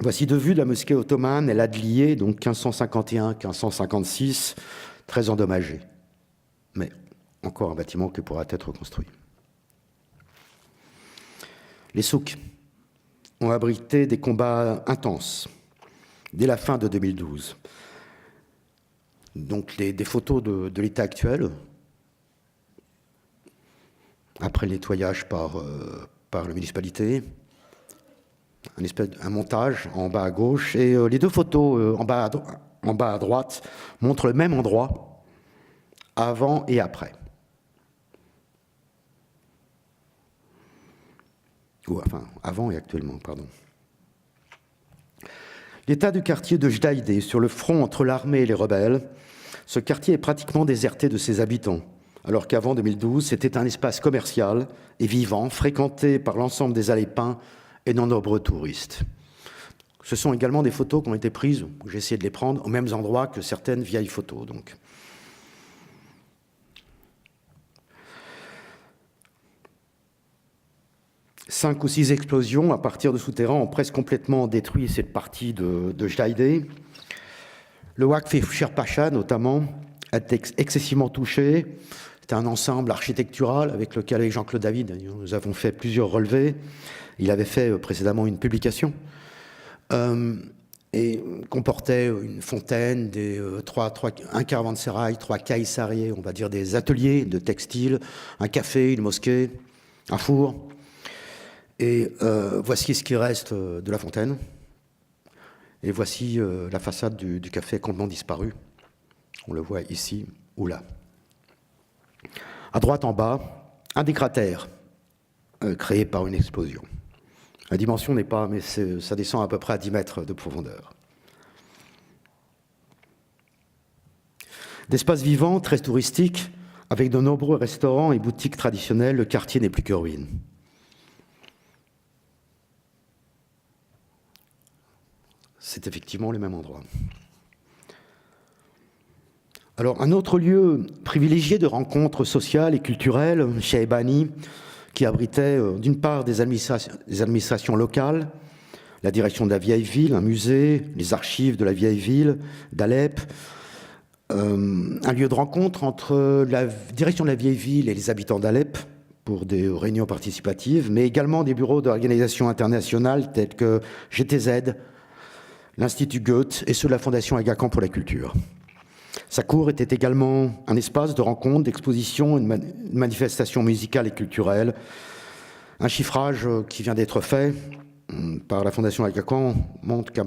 Voici deux vues de la mosquée ottomane El Adliye, donc 1551-1556, très endommagée. Mais encore un bâtiment qui pourra être reconstruit. Les souks ont abrité des combats intenses dès la fin de 2012. Donc des photos de l'état actuel, après le nettoyage par la municipalité, un montage en bas à gauche, et les deux photos en bas à droite montrent le même endroit, avant et après. Ou enfin, avant et actuellement, pardon. L'état du quartier de Jdaïdé, sur le front entre l'armée et les rebelles, ce quartier est pratiquement déserté de ses habitants, alors qu'avant 2012, c'était un espace commercial et vivant, fréquenté par l'ensemble des Alépins et de nombreux touristes. Ce sont également des photos qui ont été prises, j'ai essayé de les prendre, aux mêmes endroits que certaines vieilles photos. Donc. Cinq ou 6 explosions à partir de souterrains ont presque complètement détruit cette partie de Jdaïdé. Le Waqf Sherpacha, notamment, a été excessivement touché. C'est un ensemble architectural avec lequel, avec Jean-Claude David, nous avons fait plusieurs relevés. Il avait fait précédemment une publication et comportait une fontaine, un caravansérail, 3 caïssariés, on va dire des ateliers de textile, un café, une mosquée, un four. Et voici ce qui reste de la fontaine. Et voici la façade du café complètement disparu. On le voit ici ou là. À droite en bas, un des cratères créé par une explosion. La dimension n'est pas, mais ça descend à peu près à 10 mètres de profondeur. D'espaces vivants, très touristiques, avec de nombreux restaurants et boutiques traditionnelles, le quartier n'est plus que ruine. C'est effectivement le même endroit. Alors, un autre lieu privilégié de rencontres sociales et culturelles, Shaibani, qui abritait d'une part des administrations locales, la direction de la vieille ville, un musée, les archives de la vieille ville d'Alep, un lieu de rencontre entre la direction de la vieille ville et les habitants d'Alep pour des réunions participatives, mais également des bureaux d'organisations internationales tels que GTZ, l'Institut Goethe et ceux de la Fondation Aga Khan pour la culture. Sa cour était également un espace de rencontre, d'exposition, une manifestation musicale et culturelle. Un chiffrage qui vient d'être fait par la Fondation Aga Khan montre qu'un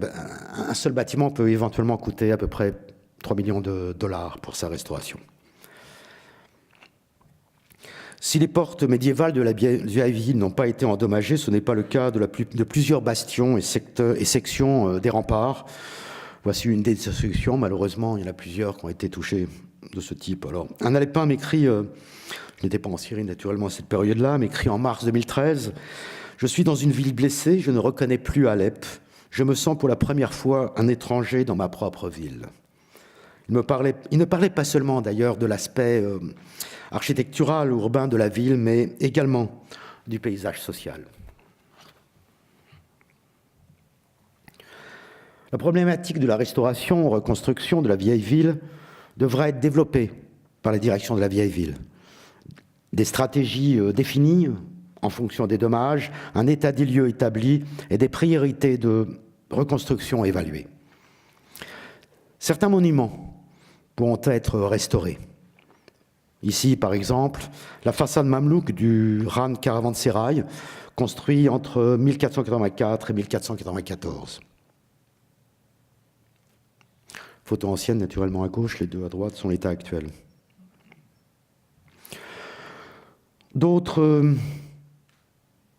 seul bâtiment peut éventuellement coûter à peu près 3 millions de dollars pour sa restauration. Si les portes médiévales de la vieille ville n'ont pas été endommagées, ce n'est pas le cas de plusieurs bastions et sections des remparts. Voici une destruction. Malheureusement, il y en a plusieurs qui ont été touchés de ce type. Alors, un Alépin m'écrit, je n'étais pas en Syrie naturellement à cette période-là, m'écrit en mars 2013, « Je suis dans une ville blessée, je ne reconnais plus Alep. Je me sens pour la première fois un étranger dans ma propre ville. » Il ne parlait pas seulement d'ailleurs de l'aspect architectural ou urbain de la ville, mais également du paysage social. La problématique de la restauration, reconstruction de la vieille ville devra être développée par la direction de la vieille ville. Des stratégies définies en fonction des dommages, un état des lieux établi et des priorités de reconstruction évaluées. Certains monuments pourront être restaurés. Ici, par exemple, la façade mamelouk du Ran Caravansérail construit entre 1484 et 1494. Photo ancienne, naturellement à gauche, les deux à droite sont l'état actuel. D'autres,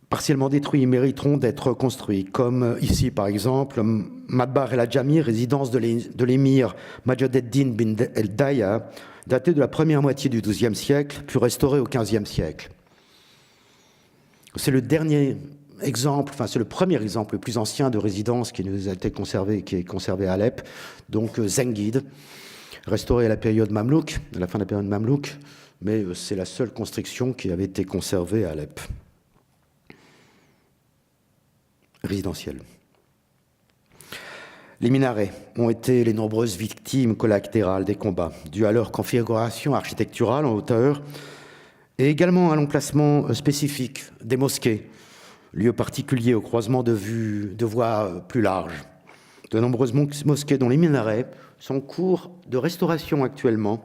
partiellement détruits, mériteront d'être construits, comme ici par exemple, Madbar el Adjami, résidence de l'émir Majadeddin bin el-Daya, datée de la première moitié du XIIe siècle, puis restaurée au XVe siècle. C'est le dernier exemple, enfin c'est le premier exemple le plus ancien de résidence qui nous a été conservé, qui est conservé à Alep, donc Zengid, restauré à la période Mamelouk, à la fin de la période Mamelouk, mais c'est la seule construction qui avait été conservée à Alep. Résidentielle. Les minarets ont été les nombreuses victimes collatérales des combats, dues à leur configuration architecturale en hauteur et également à l'emplacement spécifique des mosquées, lieu particulier au croisement de voies plus larges. De nombreuses mosquées dont les minarets sont en cours de restauration actuellement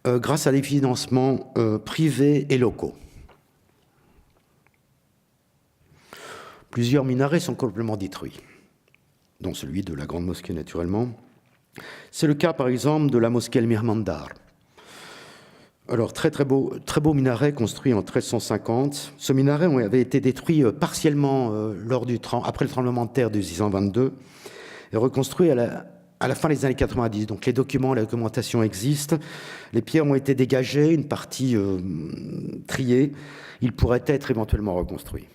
grâce à des financements privés et locaux. Plusieurs minarets sont complètement détruits, dont celui de la Grande Mosquée naturellement. C'est le cas par exemple de la mosquée El Mirmandar. Alors, très beau minaret construit en 1350. Ce minaret avait été détruit partiellement après le tremblement de terre de 1622 et reconstruit à la fin des années 90. Donc, les documents, la documentation existent. Les pierres ont été dégagées, une partie triée. Il pourrait être éventuellement reconstruit.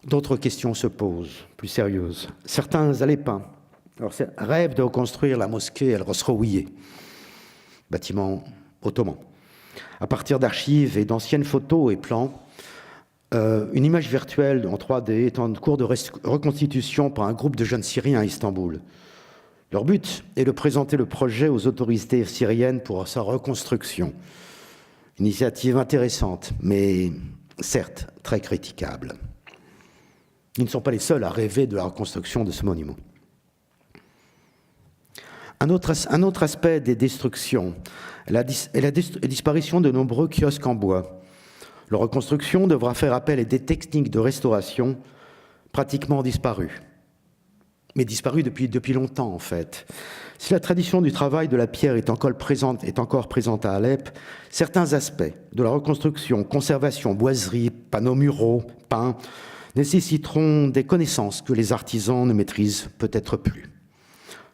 D'autres questions se posent, plus sérieuses. Certains Alépins rêvent de reconstruire la mosquée El Rosrowiye, bâtiment ottoman. À partir d'archives et d'anciennes photos et plans, une image virtuelle en 3D est en cours de reconstitution par un groupe de jeunes Syriens à Istanbul. Leur but est de présenter le projet aux autorités syriennes pour sa reconstruction. Initiative intéressante, mais certes très critiquable. Ils ne sont pas les seuls à rêver de la reconstruction de ce monument. Un autre aspect des destructions est la disparition de nombreux kiosques en bois. Leur reconstruction devra faire appel à des techniques de restauration pratiquement disparues. Mais disparues depuis longtemps, en fait. Si la tradition du travail de la pierre est encore présente à Alep, certains aspects de la reconstruction, conservation, boiserie, panneaux muraux, peints, nécessiteront des connaissances que les artisans ne maîtrisent peut-être plus.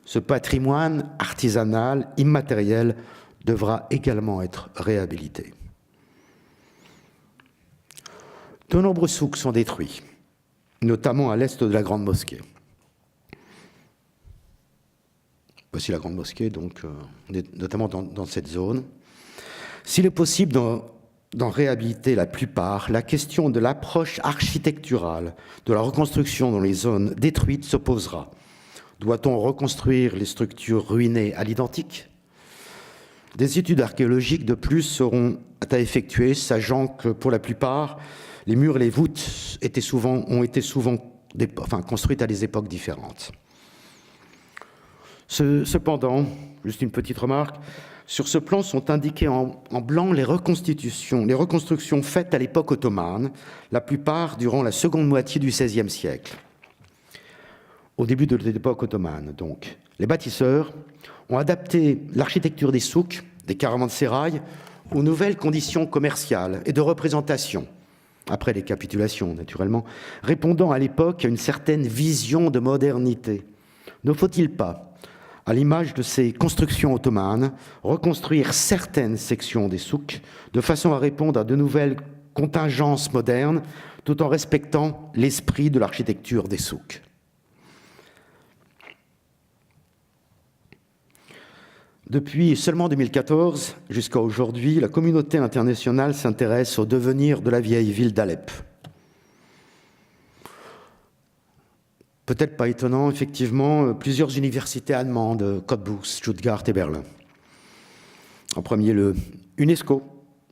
Ce patrimoine artisanal, immatériel, devra également être réhabilité. De nombreux souks sont détruits, notamment à l'est de la Grande Mosquée. Voici la Grande Mosquée, donc, notamment dans cette zone. S'il est possible d'en réhabiliter la plupart, la question de l'approche architecturale de la reconstruction dans les zones détruites se posera. Doit-on reconstruire les structures ruinées à l'identique ? Des études archéologiques de plus seront à effectuer, sachant que pour la plupart, les murs et les voûtes ont été souvent construites à des époques différentes. Cependant, juste une petite remarque, sur ce plan sont indiquées en blanc les reconstructions faites à l'époque ottomane, la plupart durant la seconde moitié du XVIe siècle. Au début de l'époque ottomane, donc. Les bâtisseurs ont adapté l'architecture des souks, des caravansérails, aux nouvelles conditions commerciales et de représentation, après les capitulations naturellement, répondant à l'époque à une certaine vision de modernité. Ne faut-il pas, à l'image de ces constructions ottomanes, reconstruire certaines sections des souks de façon à répondre à de nouvelles contingences modernes, tout en respectant l'esprit de l'architecture des souks? Depuis seulement 2014 jusqu'à aujourd'hui, la communauté internationale s'intéresse au devenir de la vieille ville d'Alep. Peut-être pas étonnant, effectivement, plusieurs universités allemandes, Cottbus, Stuttgart et Berlin. En premier lieu, UNESCO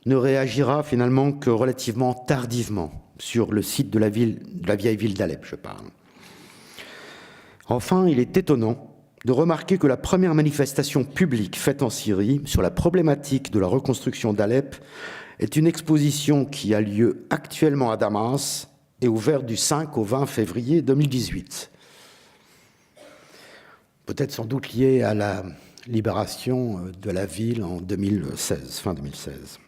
ne réagira finalement que relativement tardivement sur le site de la vieille ville d'Alep, je parle. Enfin, il est étonnant de remarquer que la première manifestation publique faite en Syrie sur la problématique de la reconstruction d'Alep est une exposition qui a lieu actuellement à Damas et ouverte du 5 au 20 février 2018. Peut-être sans doute liée à la libération de la ville en 2016, fin 2016.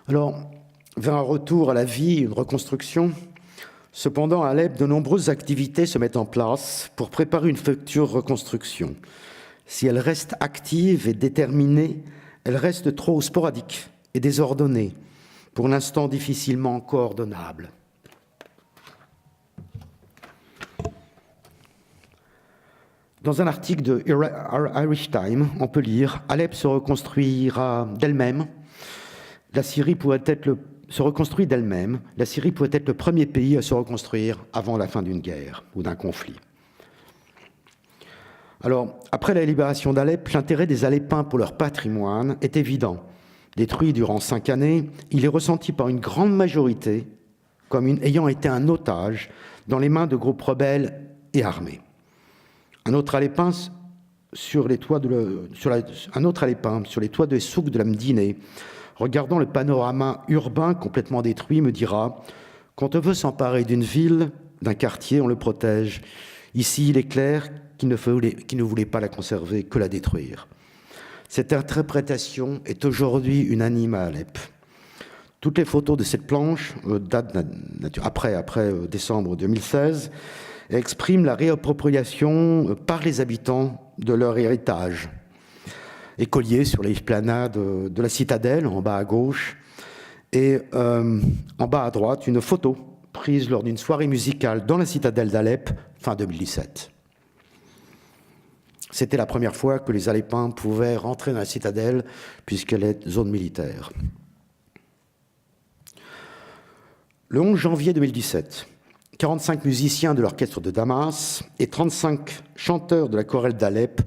Alors, vers un retour à la vie, une reconstruction, cependant, à Alep, de nombreuses activités se mettent en place pour préparer une future reconstruction. Si elle reste active et déterminée, elle reste trop sporadique et désordonnée, pour l'instant difficilement coordonnable. Dans un article de Irish Times, on peut lire « Alep se reconstruira d'elle-même. La Syrie se reconstruit d'elle-même. La Syrie pourrait être le premier pays à se reconstruire avant la fin d'une guerre ou d'un conflit. » Alors, après la libération d'Alep, l'intérêt des Alepins pour leur patrimoine est évident. Détruit durant 5 années, il est ressenti par une grande majorité comme ayant été un otage dans les mains de groupes rebelles et armés. Un autre Alépin sur les toits des souks de la Médinée, regardant le panorama urbain complètement détruit, me dira « Quand on veut s'emparer d'une ville, d'un quartier, on le protège. Ici, il est clair qu'il ne voulait pas la conserver, que la détruire. » Cette interprétation est aujourd'hui unanime à Alep. Toutes les photos de cette planche datent après décembre 2016 et expriment la réappropriation par les habitants de leur héritage. Écoliers sur l'esplanade de la citadelle, en bas à gauche, et en bas à droite, une photo prise lors d'une soirée musicale dans la citadelle d'Alep, fin 2017. C'était la première fois que les Alépins pouvaient rentrer dans la citadelle, puisqu'elle est zone militaire. Le 11 janvier 2017, 45 musiciens de l'orchestre de Damas et 35 chanteurs de la chorale d'Alep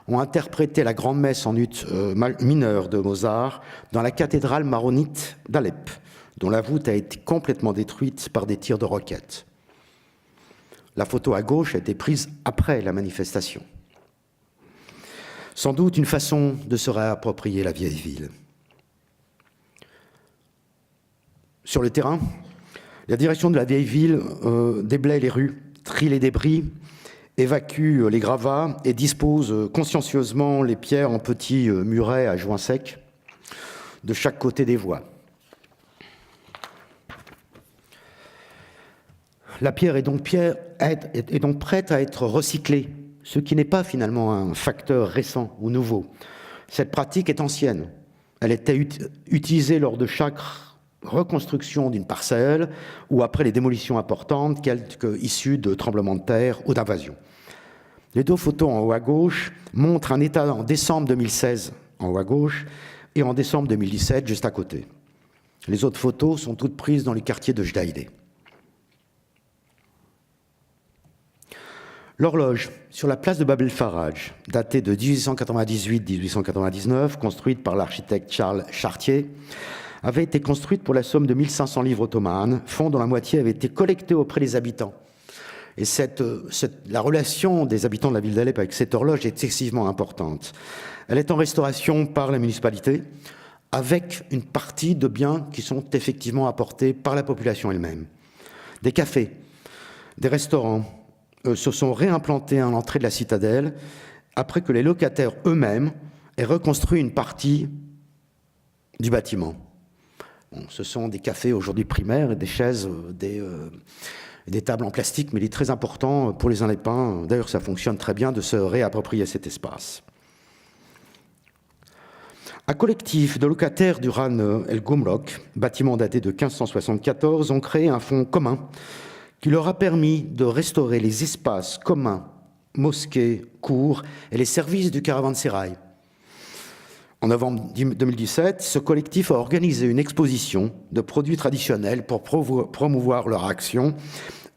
ont interprété la grande-messe en ut mineure de Mozart dans la cathédrale maronite d'Alep, dont la voûte a été complètement détruite par des tirs de roquettes. La photo à gauche a été prise après la manifestation. Sans doute une façon de se réapproprier la vieille ville. Sur le terrain, la direction de la vieille ville déblaye les rues, trie les débris, évacue les gravats et dispose consciencieusement les pierres en petits murets à joints secs de chaque côté des voies. La pierre est donc prête à être recyclée, ce qui n'est pas finalement un facteur récent ou nouveau. Cette pratique est ancienne. Elle était utilisée lors de chaque reconstruction d'une parcelle ou après les démolitions importantes, issues de tremblements de terre ou d'invasions. Les deux photos en haut à gauche montrent un état en décembre 2016 en haut à gauche et en décembre 2017 juste à côté. Les autres photos sont toutes prises dans le quartier de Jdaïdé. L'horloge sur la place de Bab el-Faraj, datée de 1898-1899, construite par l'architecte Charles Chartier, avait été construite pour la somme de 1500 livres ottomanes, fonds dont la moitié avait été collectée auprès des habitants. Et la relation des habitants de la ville d'Alep avec cette horloge est excessivement importante. Elle est en restauration par la municipalité, avec une partie de biens qui sont effectivement apportés par la population elle-même. Des cafés, des restaurants se sont réimplantés à l'entrée de la citadelle après que les locataires eux-mêmes aient reconstruit une partie du bâtiment. Bon, ce sont des cafés aujourd'hui primaires, des chaises, des tables en plastique, mais il est très important pour les Alépins, d'ailleurs ça fonctionne très bien, de se réapproprier cet espace. Un collectif de locataires du Ran El Gumrok, bâtiment daté de 1574, ont créé un fonds commun qui leur a permis de restaurer les espaces communs, mosquées, cours et les services du caravansérail. En novembre 2017, ce collectif a organisé une exposition de produits traditionnels pour promouvoir leur action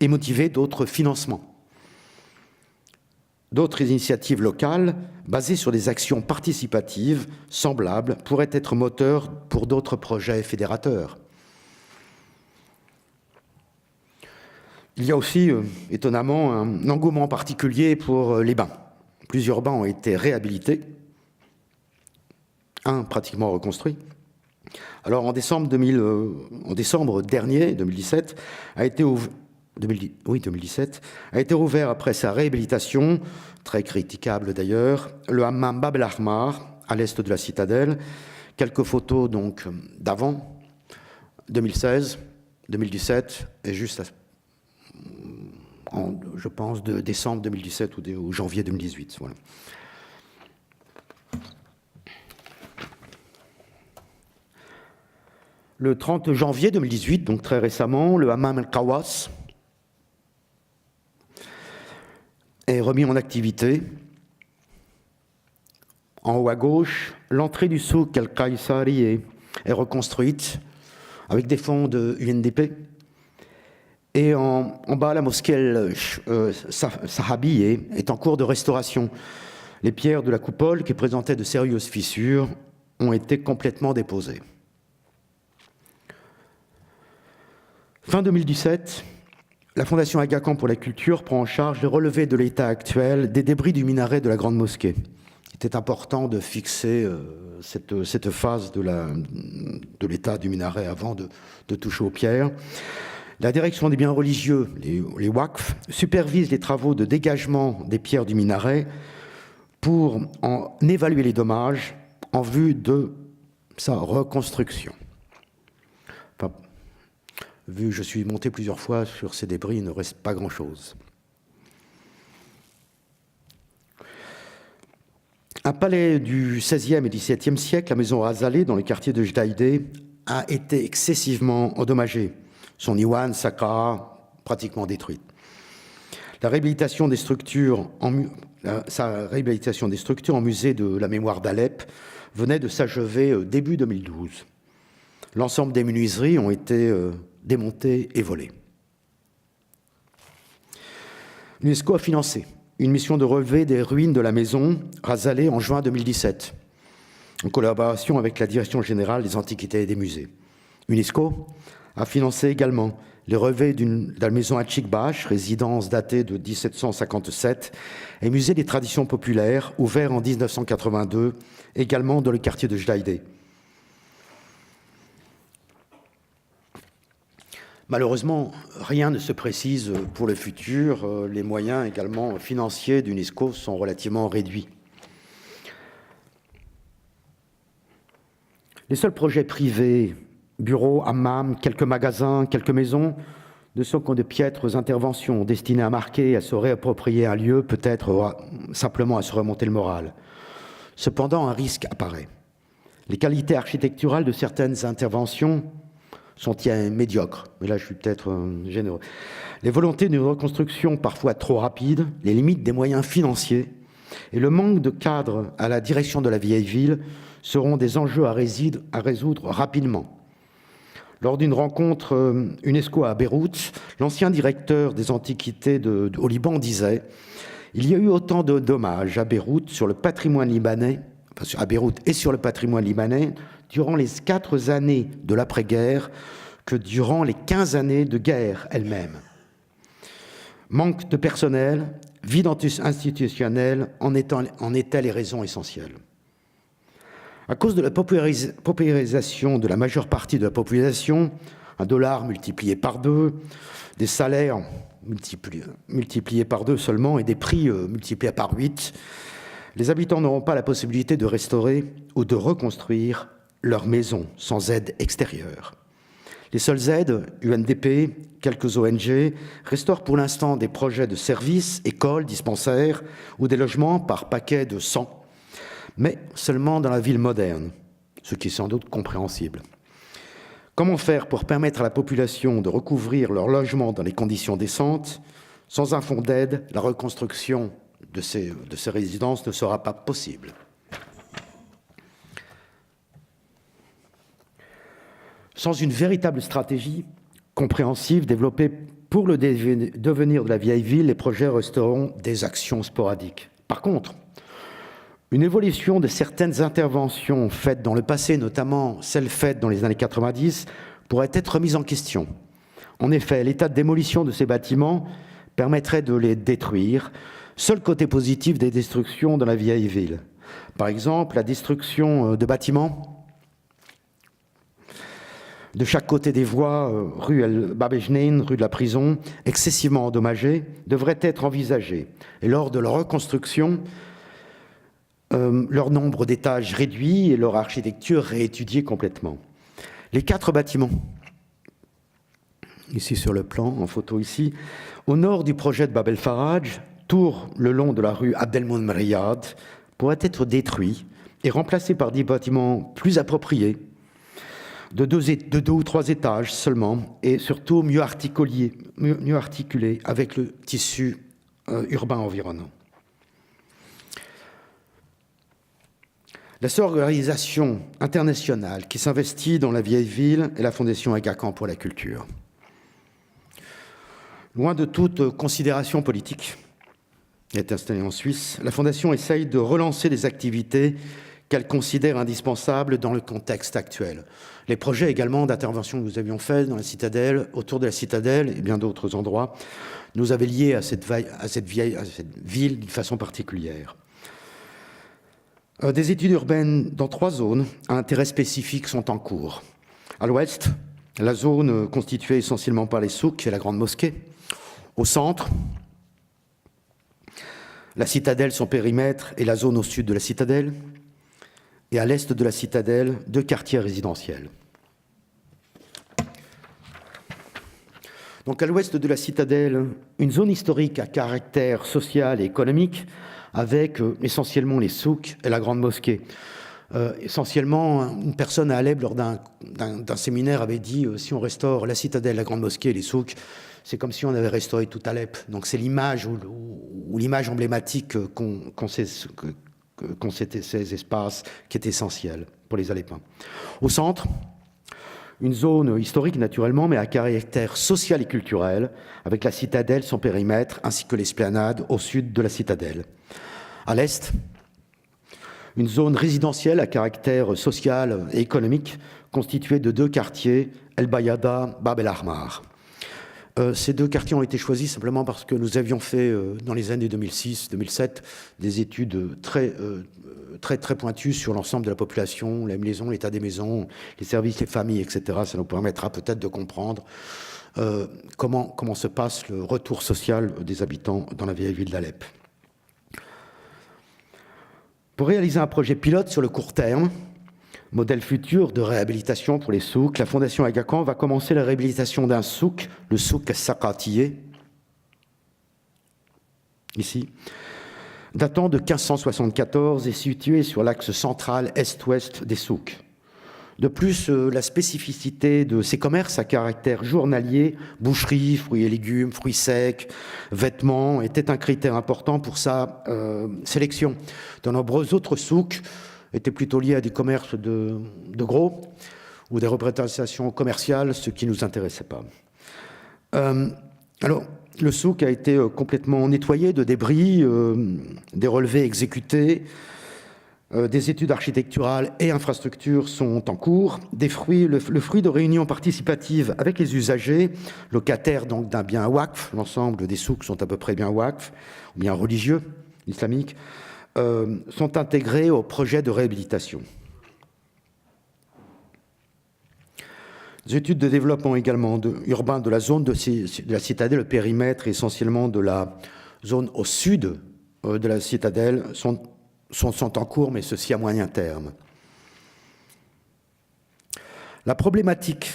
et motiver d'autres financements. D'autres initiatives locales, basées sur des actions participatives semblables, pourraient être moteurs pour d'autres projets fédérateurs. Il y a aussi, étonnamment, un engouement particulier pour les bains. Plusieurs bains ont été réhabilités, un pratiquement reconstruit, Alors en décembre dernier, 2017, a été 2017, a été ouvert après sa réhabilitation, très critiquable d'ailleurs, le hammam Bab el Ahmar, à l'est de la citadelle. Quelques photos donc d'avant, 2016, 2017, et juste, je pense, de décembre 2017 ou janvier 2018. Voilà. Le 30 janvier 2018, donc très récemment, le hammam El-Kawas est remis en activité. En haut à gauche, l'entrée du souk El-Kaysari est reconstruite avec des fonds de UNDP. Et en bas, la mosquée El-Sahabi est en cours de restauration. Les pierres de la coupole, qui présentaient de sérieuses fissures, ont été complètement déposées. Fin 2017, la Fondation Aga Khan pour la culture prend en charge le relevé de l'état actuel des débris du minaret de la Grande Mosquée. Il était important de fixer cette phase de l'état du minaret avant de toucher aux pierres. La direction des biens religieux, les Waqf, supervise les travaux de dégagement des pierres du minaret pour en évaluer les dommages en vue de sa reconstruction. Enfin, vu que je suis monté plusieurs fois sur ces débris, il ne reste pas grand-chose. Un palais du XVIe et XVIIe siècle, la maison Razaleh, dans le quartier de Jdaïdé, a été excessivement endommagé. Son Iwan, Saqqara, pratiquement détruite. Sa réhabilitation des structures en musée de la mémoire d'Alep venait de s'achever début 2012. L'ensemble des menuiseries ont été démontées et volées. L'UNESCO a financé une mission de relevé des ruines de la maison Razaleh en juin 2017, en collaboration avec la Direction générale des antiquités et des musées. L'UNESCO a financé également les relevés de la maison Hatchikbash, résidence datée de 1757, et musée des traditions populaires, ouvert en 1982, également dans le quartier de Jdaïdé. Malheureusement, rien ne se précise pour le futur. Les moyens également financiers d'UNESCO sont relativement réduits. Les seuls projets privés, bureaux, hammams, quelques magasins, quelques maisons, ne sont que de piètres interventions destinées à marquer, à se réapproprier un lieu, peut-être simplement à se remonter le moral. Cependant, un risque apparaît. Les qualités architecturales de certaines interventions sont médiocres, mais là je suis peut-être généreux. Les volontés d'une reconstruction parfois trop rapide, les limites des moyens financiers et le manque de cadre à la direction de la vieille ville seront des enjeux à résoudre rapidement. Lors d'une rencontre UNESCO à Beyrouth, l'ancien directeur des antiquités au Liban disait « Il y a eu autant de dommages à Beyrouth sur le patrimoine libanais, à Beyrouth et sur le patrimoine libanais, durant les 4 années de l'après-guerre que durant les 15 années de guerre elle-même. Manque de personnel, vide institutionnel en étaient les raisons essentielles. À cause de la paupérisation de la majeure partie de la population, $1 multiplié par 2, des salaires multipliés par 2 seulement et des prix multipliés par 8, les habitants n'auront pas la possibilité de restaurer ou de reconstruire leur maison sans aide extérieure. Les seules aides, UNDP, quelques ONG, restaurent pour l'instant des projets de services, écoles, dispensaires ou des logements par paquet de 100, mais seulement dans la ville moderne, ce qui est sans doute compréhensible. Comment faire pour permettre à la population de recouvrir leur logement dans les conditions décentes? Sans un fonds d'aide, la reconstruction de ces résidences ne sera pas possible. Sans une véritable stratégie compréhensive développée pour le devenir de la vieille ville, les projets resteront des actions sporadiques. Par contre, une évolution de certaines interventions faites dans le passé, notamment celles faites dans les années 90, pourrait être remise en question. En effet, l'état de démolition de ces bâtiments permettrait de les détruire, seul côté positif des destructions dans la vieille ville. Par exemple, la destruction de bâtiments De chaque côté des voies, rue El Babejnein, rue de la Prison, excessivement endommagées, devraient être envisagées. Et lors de leur reconstruction, leur nombre d'étages réduit et leur architecture réétudiée complètement. Les 4 bâtiments, ici sur le plan, en photo ici, au nord du projet de Bab el Faraj, tour le long de la rue Abdelmoun Riyad, pourraient être détruits et remplacés par des bâtiments plus appropriés, de 2 ou 3 étages seulement, et surtout mieux articulés avec le tissu urbain environnant. La seule organisation internationale qui s'investit dans la vieille ville est la Fondation Aga Khan pour la culture. Loin de toute considération politique, elle est installée en Suisse, la Fondation essaye de relancer les activités qu'elle considère indispensables dans le contexte actuel. Les projets également d'intervention que nous avions faits dans la citadelle, autour de la citadelle et bien d'autres endroits, nous avaient liés à cette ville d'une façon particulière. Des études urbaines dans 3 zones à intérêt spécifique sont en cours. À l'ouest, la zone constituée essentiellement par les souks et la grande mosquée. Au centre, la citadelle, son périmètre et la zone au sud de la citadelle. Et à l'est de la citadelle, 2 quartiers résidentiels. Donc à l'ouest de la citadelle, une zone historique à caractère social et économique, avec essentiellement les souks et la grande mosquée. Essentiellement, une personne à Alep, lors d'un séminaire, avait dit si on restaure la citadelle, la grande mosquée et les souks, c'est comme si on avait restauré tout Alep. Donc c'est l'image ou l'image emblématique qu'ont ces espaces qui est essentielle pour les Alepins. Au centre, une zone historique naturellement, mais à caractère social et culturel, avec la citadelle, son périmètre, ainsi que l'esplanade au sud de la citadelle. À l'est, une zone résidentielle à caractère social et économique, constituée de 2 quartiers, El Bayada, Bab el Ahmar. Ces 2 quartiers ont été choisis simplement parce que nous avions fait, dans les années 2006-2007, des études très pointues sur l'ensemble de la population, les maisons, l'état des maisons, les services, les familles, etc. Ça nous permettra peut-être de comprendre comment se passe le retour social des habitants dans la vieille ville d'Alep. Pour réaliser un projet pilote sur le court terme, modèle futur de réhabilitation pour les souks, la Fondation Aga Khan va commencer la réhabilitation d'un souk, le souk Sakatiye, ici, datant de 1574 et situé sur l'axe central est-ouest des souks. De plus, la spécificité de ces commerces à caractère journalier, boucherie, fruits et légumes, fruits secs, vêtements, était un critère important pour sa sélection. De nombreux autres souks étaient plutôt liés à des commerces de gros ou des représentations commerciales, ce qui ne nous intéressait pas. Alors, le souk a été complètement nettoyé de débris, des relevés exécutés, des études architecturales et infrastructures sont en cours. Le fruit de réunions participatives avec les usagers, locataires donc d'un bien waqf, l'ensemble des souks sont à peu près bien waqf, ou bien religieux, islamiques, sont intégrés au projet de réhabilitation. Des études de développement également urbain de la zone de la citadelle, le périmètre essentiellement de la zone au sud de la citadelle sont en cours, mais ceci à moyen terme. La problématique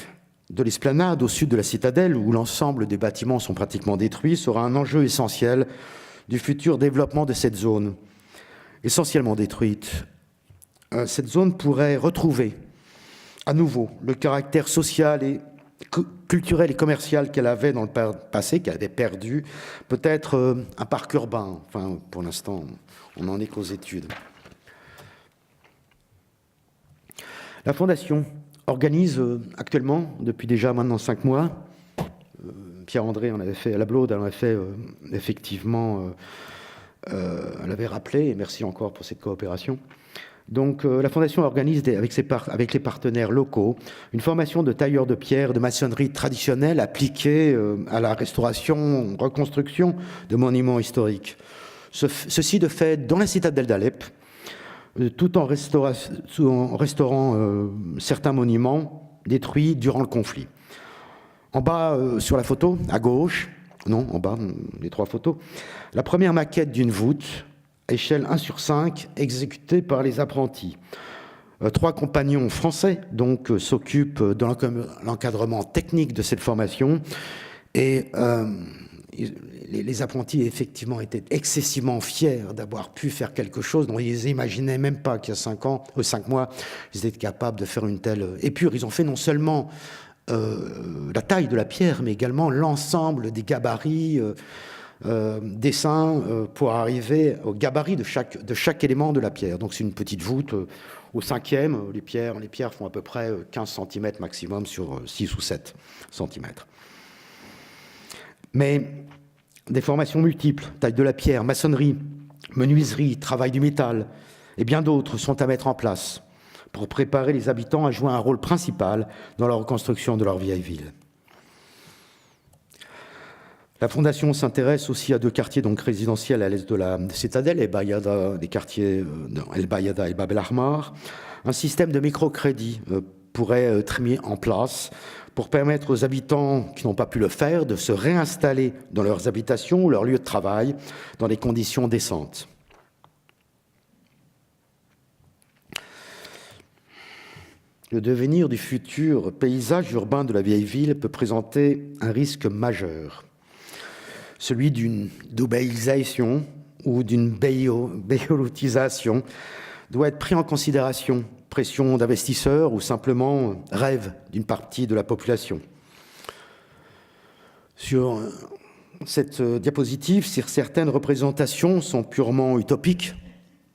de l'esplanade au sud de la citadelle, où l'ensemble des bâtiments sont pratiquement détruits, sera un enjeu essentiel du futur développement de cette zone, essentiellement détruite. Cette zone pourrait retrouver à nouveau le caractère social et culturel et commercial qu'elle avait dans le passé, qu'elle avait perdu, peut-être un parc urbain. Enfin, pour l'instant, on n'en est qu'aux études. La Fondation organise actuellement, depuis déjà maintenant 5 mois, Pierre-André en avait fait, à la Blaude, elle en avait fait effectivement, elle avait rappelé, et merci encore pour cette coopération. Donc la Fondation organise avec les partenaires locaux une formation de tailleurs de pierre, de maçonnerie traditionnelle appliquée à la restauration, reconstruction de monuments historiques. Ceci de fait dans la citadelle d'Alep, tout en restaurant certains monuments détruits durant le conflit. En bas, sur la photo, à gauche, non, en bas, les 3 photos, la première maquette d'une voûte, échelle 1/5, exécutée par les apprentis. 3 compagnons français, donc, s'occupent de l'encadrement technique de cette formation, et les apprentis, effectivement, étaient excessivement fiers d'avoir pu faire quelque chose dont ils n'imaginaient même pas qu'il y a 5 mois, ils étaient capables de faire une telle épure. Ils ont fait non seulement la taille de la pierre, mais également l'ensemble des gabarits, dessins, pour arriver au gabarit de chaque élément de la pierre. Donc c'est une petite voûte. Au 5e, les pierres font à peu près 15 cm maximum sur 6 ou 7 cm. Mais des formations multiples, taille de la pierre, maçonnerie, menuiserie, travail du métal, et bien d'autres sont à mettre en place pour préparer les habitants à jouer un rôle principal dans la reconstruction de leur vieille ville. La Fondation s'intéresse aussi à 2 quartiers donc résidentiels à l'est de la citadelle, El Bayada, des quartiers El Bayada et Bab el Ahmar. Un système de microcrédit pourrait être mis en place pour permettre aux habitants qui n'ont pas pu le faire de se réinstaller dans leurs habitations ou leur lieu de travail dans des conditions décentes. Le devenir du futur paysage urbain de la vieille ville peut présenter un risque majeur, celui d'une doubéisation ou d'une béolotisation doit être pris en considération. Pression d'investisseurs ou simplement rêve d'une partie de la population. Sur cette diapositive, certaines représentations sont purement utopiques,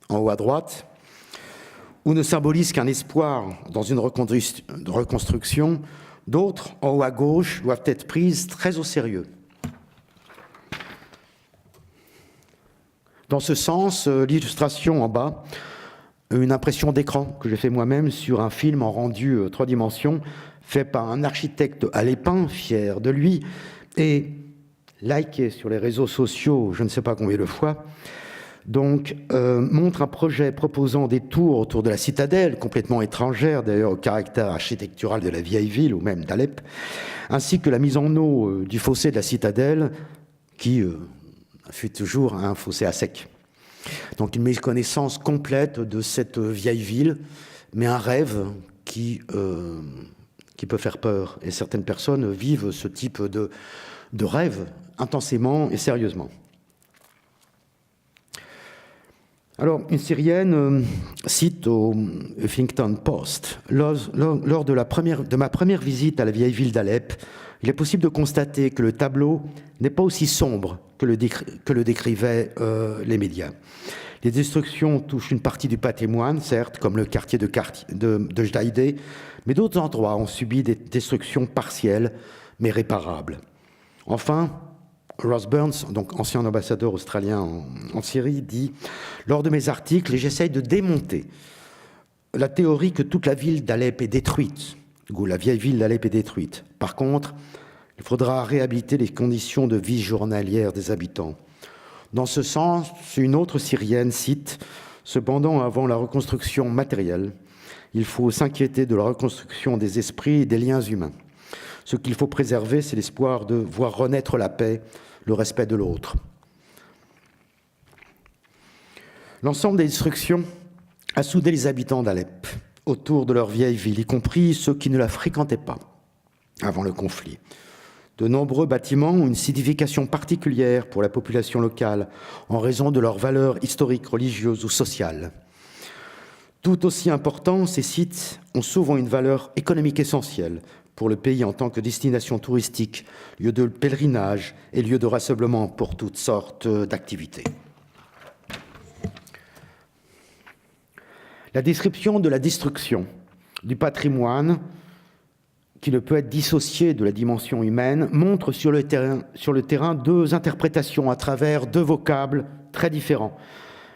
en haut à droite, ou ne symbolisent qu'un espoir dans une reconstruction. D'autres, en haut à gauche, doivent être prises très au sérieux. Dans ce sens, l'illustration en bas, une impression d'écran que j'ai fait moi-même sur un film en rendu 3 dimensions, fait par un architecte alepin, fier de lui, et liké sur les réseaux sociaux, je ne sais pas combien de fois, donc montre un projet proposant des tours autour de la citadelle, complètement étrangère d'ailleurs au caractère architectural de la vieille ville ou même d'Alep, ainsi que la mise en eau du fossé de la citadelle, qui fut toujours un fossé à sec. Donc une méconnaissance complète de cette vieille ville, mais un rêve qui peut faire peur. Et certaines personnes vivent ce type de rêve intensément et sérieusement. Alors, une Syrienne cite au Huffington Post, lors de ma première visite à la vieille ville d'Alep, il est possible de constater que le tableau n'est pas aussi sombre que le décrivaient les médias. Les destructions touchent une partie du patrimoine, certes, comme le quartier de Jdaïdé, mais d'autres endroits ont subi des destructions partielles, mais réparables. Enfin, Ross Burns, donc ancien ambassadeur australien en Syrie, dit « Lors de mes articles, j'essaye de démonter la théorie que toute la ville d'Alep est détruite, ou la vieille ville d'Alep est détruite. Par contre, il faudra réhabiliter les conditions de vie journalière des habitants. » Dans ce sens, une autre Syrienne cite « Cependant, avant la reconstruction matérielle, il faut s'inquiéter de la reconstruction des esprits et des liens humains. Ce qu'il faut préserver, c'est l'espoir de voir renaître la paix, le respect de l'autre. » L'ensemble des destructions a soudé les habitants d'Alep autour de leur vieille ville, y compris ceux qui ne la fréquentaient pas avant le conflit. De nombreux bâtiments ont une signification particulière pour la population locale en raison de leurs valeurs historiques, religieuses ou sociales. Tout aussi important, ces sites ont souvent une valeur économique essentielle pour le pays en tant que destination touristique, lieu de pèlerinage et lieu de rassemblement pour toutes sortes d'activités. La description de la destruction du patrimoine, qui ne peut être dissocié de la dimension humaine, montre sur le terrain 2 interprétations à travers 2 vocables très différents.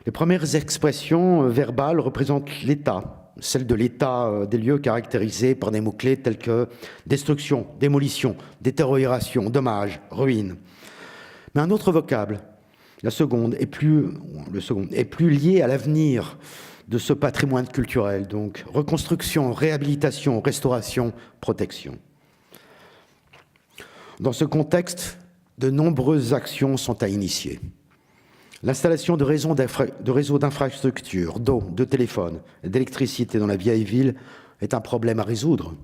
Les premières expressions verbales représentent l'état, celle de l'état des lieux caractérisés par des mots-clés tels que destruction, démolition, détérioration, dommage, ruine. Mais un autre vocable, le second, est plus lié à l'avenir de ce patrimoine culturel. Donc, reconstruction, réhabilitation, restauration, protection. Dans ce contexte, de nombreuses actions sont à initier. L'installation de réseaux d'infrastructures, d'eau, de téléphone et d'électricité dans la vieille ville est un problème à résoudre,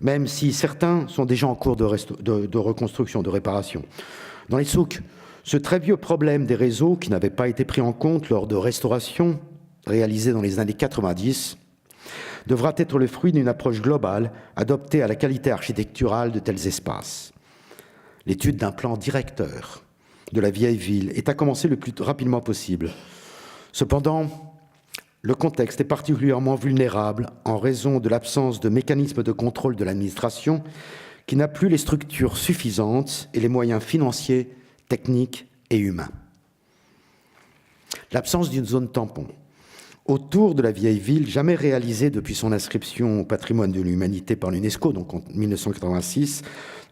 même si certains sont déjà en cours de reconstruction, de réparation. Dans les souks, ce très vieux problème des réseaux qui n'avait pas été pris en compte lors de restaurations réalisées dans les années 90 devra être le fruit d'une approche globale adoptée à la qualité architecturale de tels espaces. L'étude d'un plan directeur de la vieille ville est à commencer le plus rapidement possible. Cependant, le contexte est particulièrement vulnérable en raison de l'absence de mécanismes de contrôle de l'administration qui n'a plus les structures suffisantes et les moyens financiers, techniques et humains. L'absence d'une zone tampon autour de la vieille ville, jamais réalisée depuis son inscription au patrimoine de l'humanité par l'UNESCO, donc en 1986,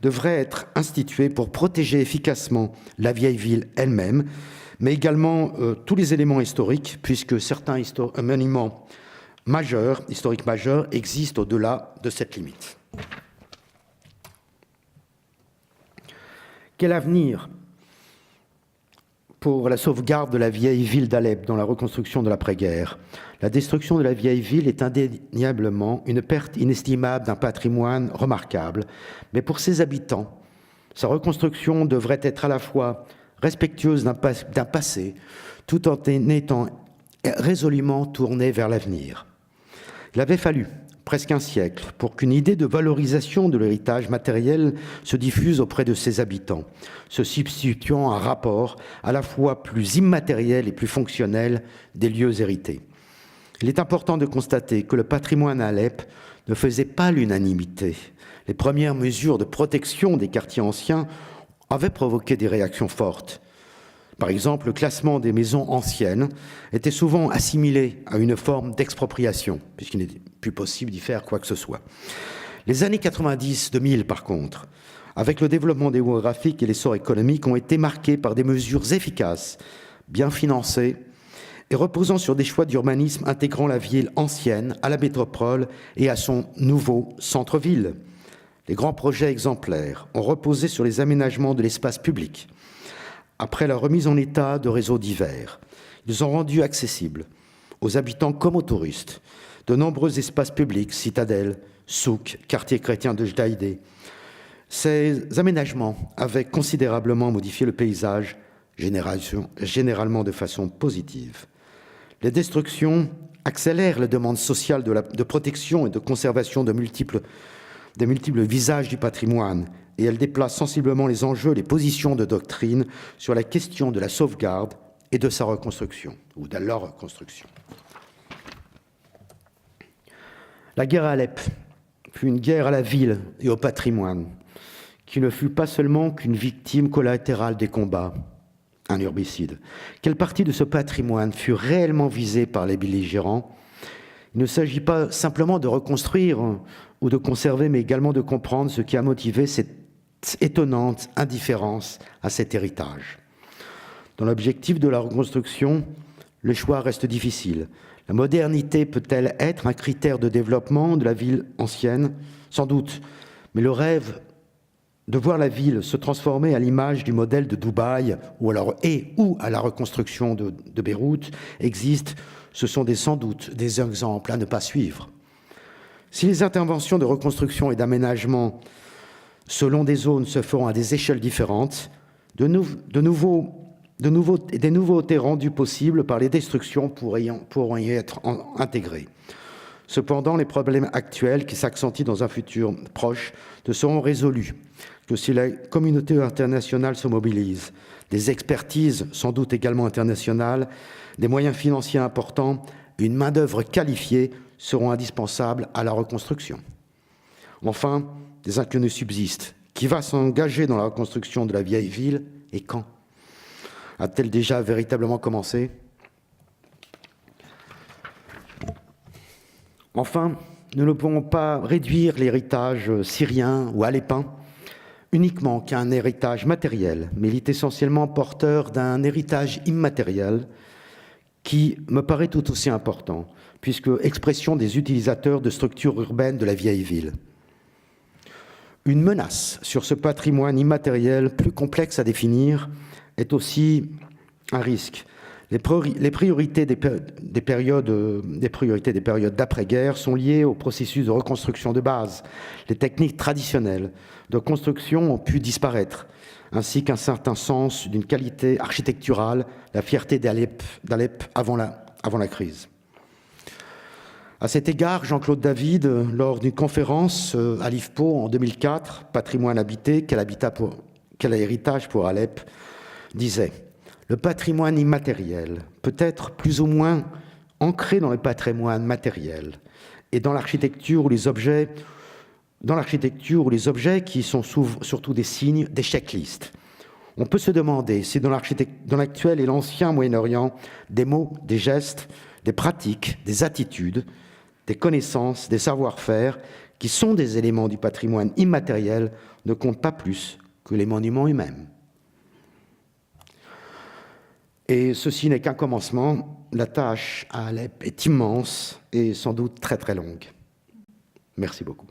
devrait être instituée pour protéger efficacement la vieille ville elle-même, mais également tous les éléments historiques, puisque certains monuments majeurs, historiques majeurs, existent au-delà de cette limite. Quel avenir pour la sauvegarde de la vieille ville d'Alep dans la reconstruction de l'après-guerre? La destruction de la vieille ville est indéniablement une perte inestimable d'un patrimoine remarquable, mais pour ses habitants, sa reconstruction devrait être à la fois respectueuse d'un passé, tout en étant résolument tournée vers l'avenir. Il avait fallu presque un siècle pour qu'une idée de valorisation de l'héritage matériel se diffuse auprès de ses habitants, se substituant à un rapport à la fois plus immatériel et plus fonctionnel des lieux hérités. Il est important de constater que le patrimoine à Alep ne faisait pas l'unanimité. Les premières mesures de protection des quartiers anciens avaient provoqué des réactions fortes. Par exemple, le classement des maisons anciennes était souvent assimilé à une forme d'expropriation, puisqu'il n'était plus possible d'y faire quoi que ce soit. Les années 90-2000, par contre, avec le développement démographique et l'essor économique, ont été marquées par des mesures efficaces, bien financées, et reposant sur des choix d'urbanisme intégrant la ville ancienne à la métropole et à son nouveau centre-ville. Les grands projets exemplaires ont reposé sur les aménagements de l'espace public. Après la remise en état de réseaux divers, ils ont rendu accessibles aux habitants comme aux touristes de nombreux espaces publics, citadelles, souks, quartiers chrétiens de Jdaïdé. Ces aménagements avaient considérablement modifié le paysage, généralement de façon positive. Les destructions accélèrent les demandes sociales de protection et de conservation des multiples visages du patrimoine, et elles déplacent sensiblement les enjeux et les positions de doctrine sur la question de la sauvegarde et de sa reconstruction, ou de leur reconstruction. La guerre à Alep fut une guerre à la ville et au patrimoine, qui ne fut pas seulement qu'une victime collatérale des combats, un herbicide. Quelle partie de ce patrimoine fut réellement visée par les belligérants? Il ne s'agit pas simplement de reconstruire ou de conserver, mais également de comprendre ce qui a motivé cette étonnante indifférence à cet héritage. Dans l'objectif de la reconstruction, le choix reste difficile. La modernité peut-elle être un critère de développement de la ville ancienne? Sans doute, mais le rêve de voir la ville se transformer à l'image du modèle de Dubaï ou à la reconstruction de Beyrouth existe. Ce sont sans doute des exemples à ne pas suivre. Si les interventions de reconstruction et d'aménagement selon des zones se feront à des échelles différentes, des nouveautés rendues possibles par les destructions pourront y être intégrées. Cependant, les problèmes actuels qui s'accentuent dans un futur proche ne seront résolus que si la communauté internationale se mobilise. Des expertises, sans doute également internationales, des moyens financiers importants, une main-d'œuvre qualifiée seront indispensables à la reconstruction. Enfin, des inconnus subsistent. Qui va s'engager dans la reconstruction de la vieille ville et quand? A-t-elle déjà véritablement commencé? Enfin, nous ne pouvons pas réduire l'héritage syrien ou alépin uniquement qu'à un héritage matériel, mais il est essentiellement porteur d'un héritage immatériel qui me paraît tout aussi important, puisque expression des utilisateurs de structures urbaines de la vieille ville. Une menace sur ce patrimoine immatériel plus complexe à définir est aussi un risque. Les priorités des périodes d'après-guerre sont liées au processus de reconstruction de base. Les techniques traditionnelles de construction ont pu disparaître, ainsi qu'un certain sens d'une qualité architecturale, la fierté d'Alep avant la crise. À cet égard, Jean-Claude David, lors d'une conférence à l'IFPO en 2004, Patrimoine habité, quel héritage pour Alep, disait « Le patrimoine immatériel peut être plus ou moins ancré dans le patrimoine matériel et dans l'architecture ou les objets qui sont surtout des signes, des checklists. On peut se demander si dans l'actuel et l'ancien Moyen-Orient, des mots, des gestes, des pratiques, des attitudes, des connaissances, des savoir-faire, qui sont des éléments du patrimoine immatériel, ne comptent pas plus que les monuments eux-mêmes. » Et ceci n'est qu'un commencement. La tâche à Alep est immense et sans doute très très longue. Merci beaucoup.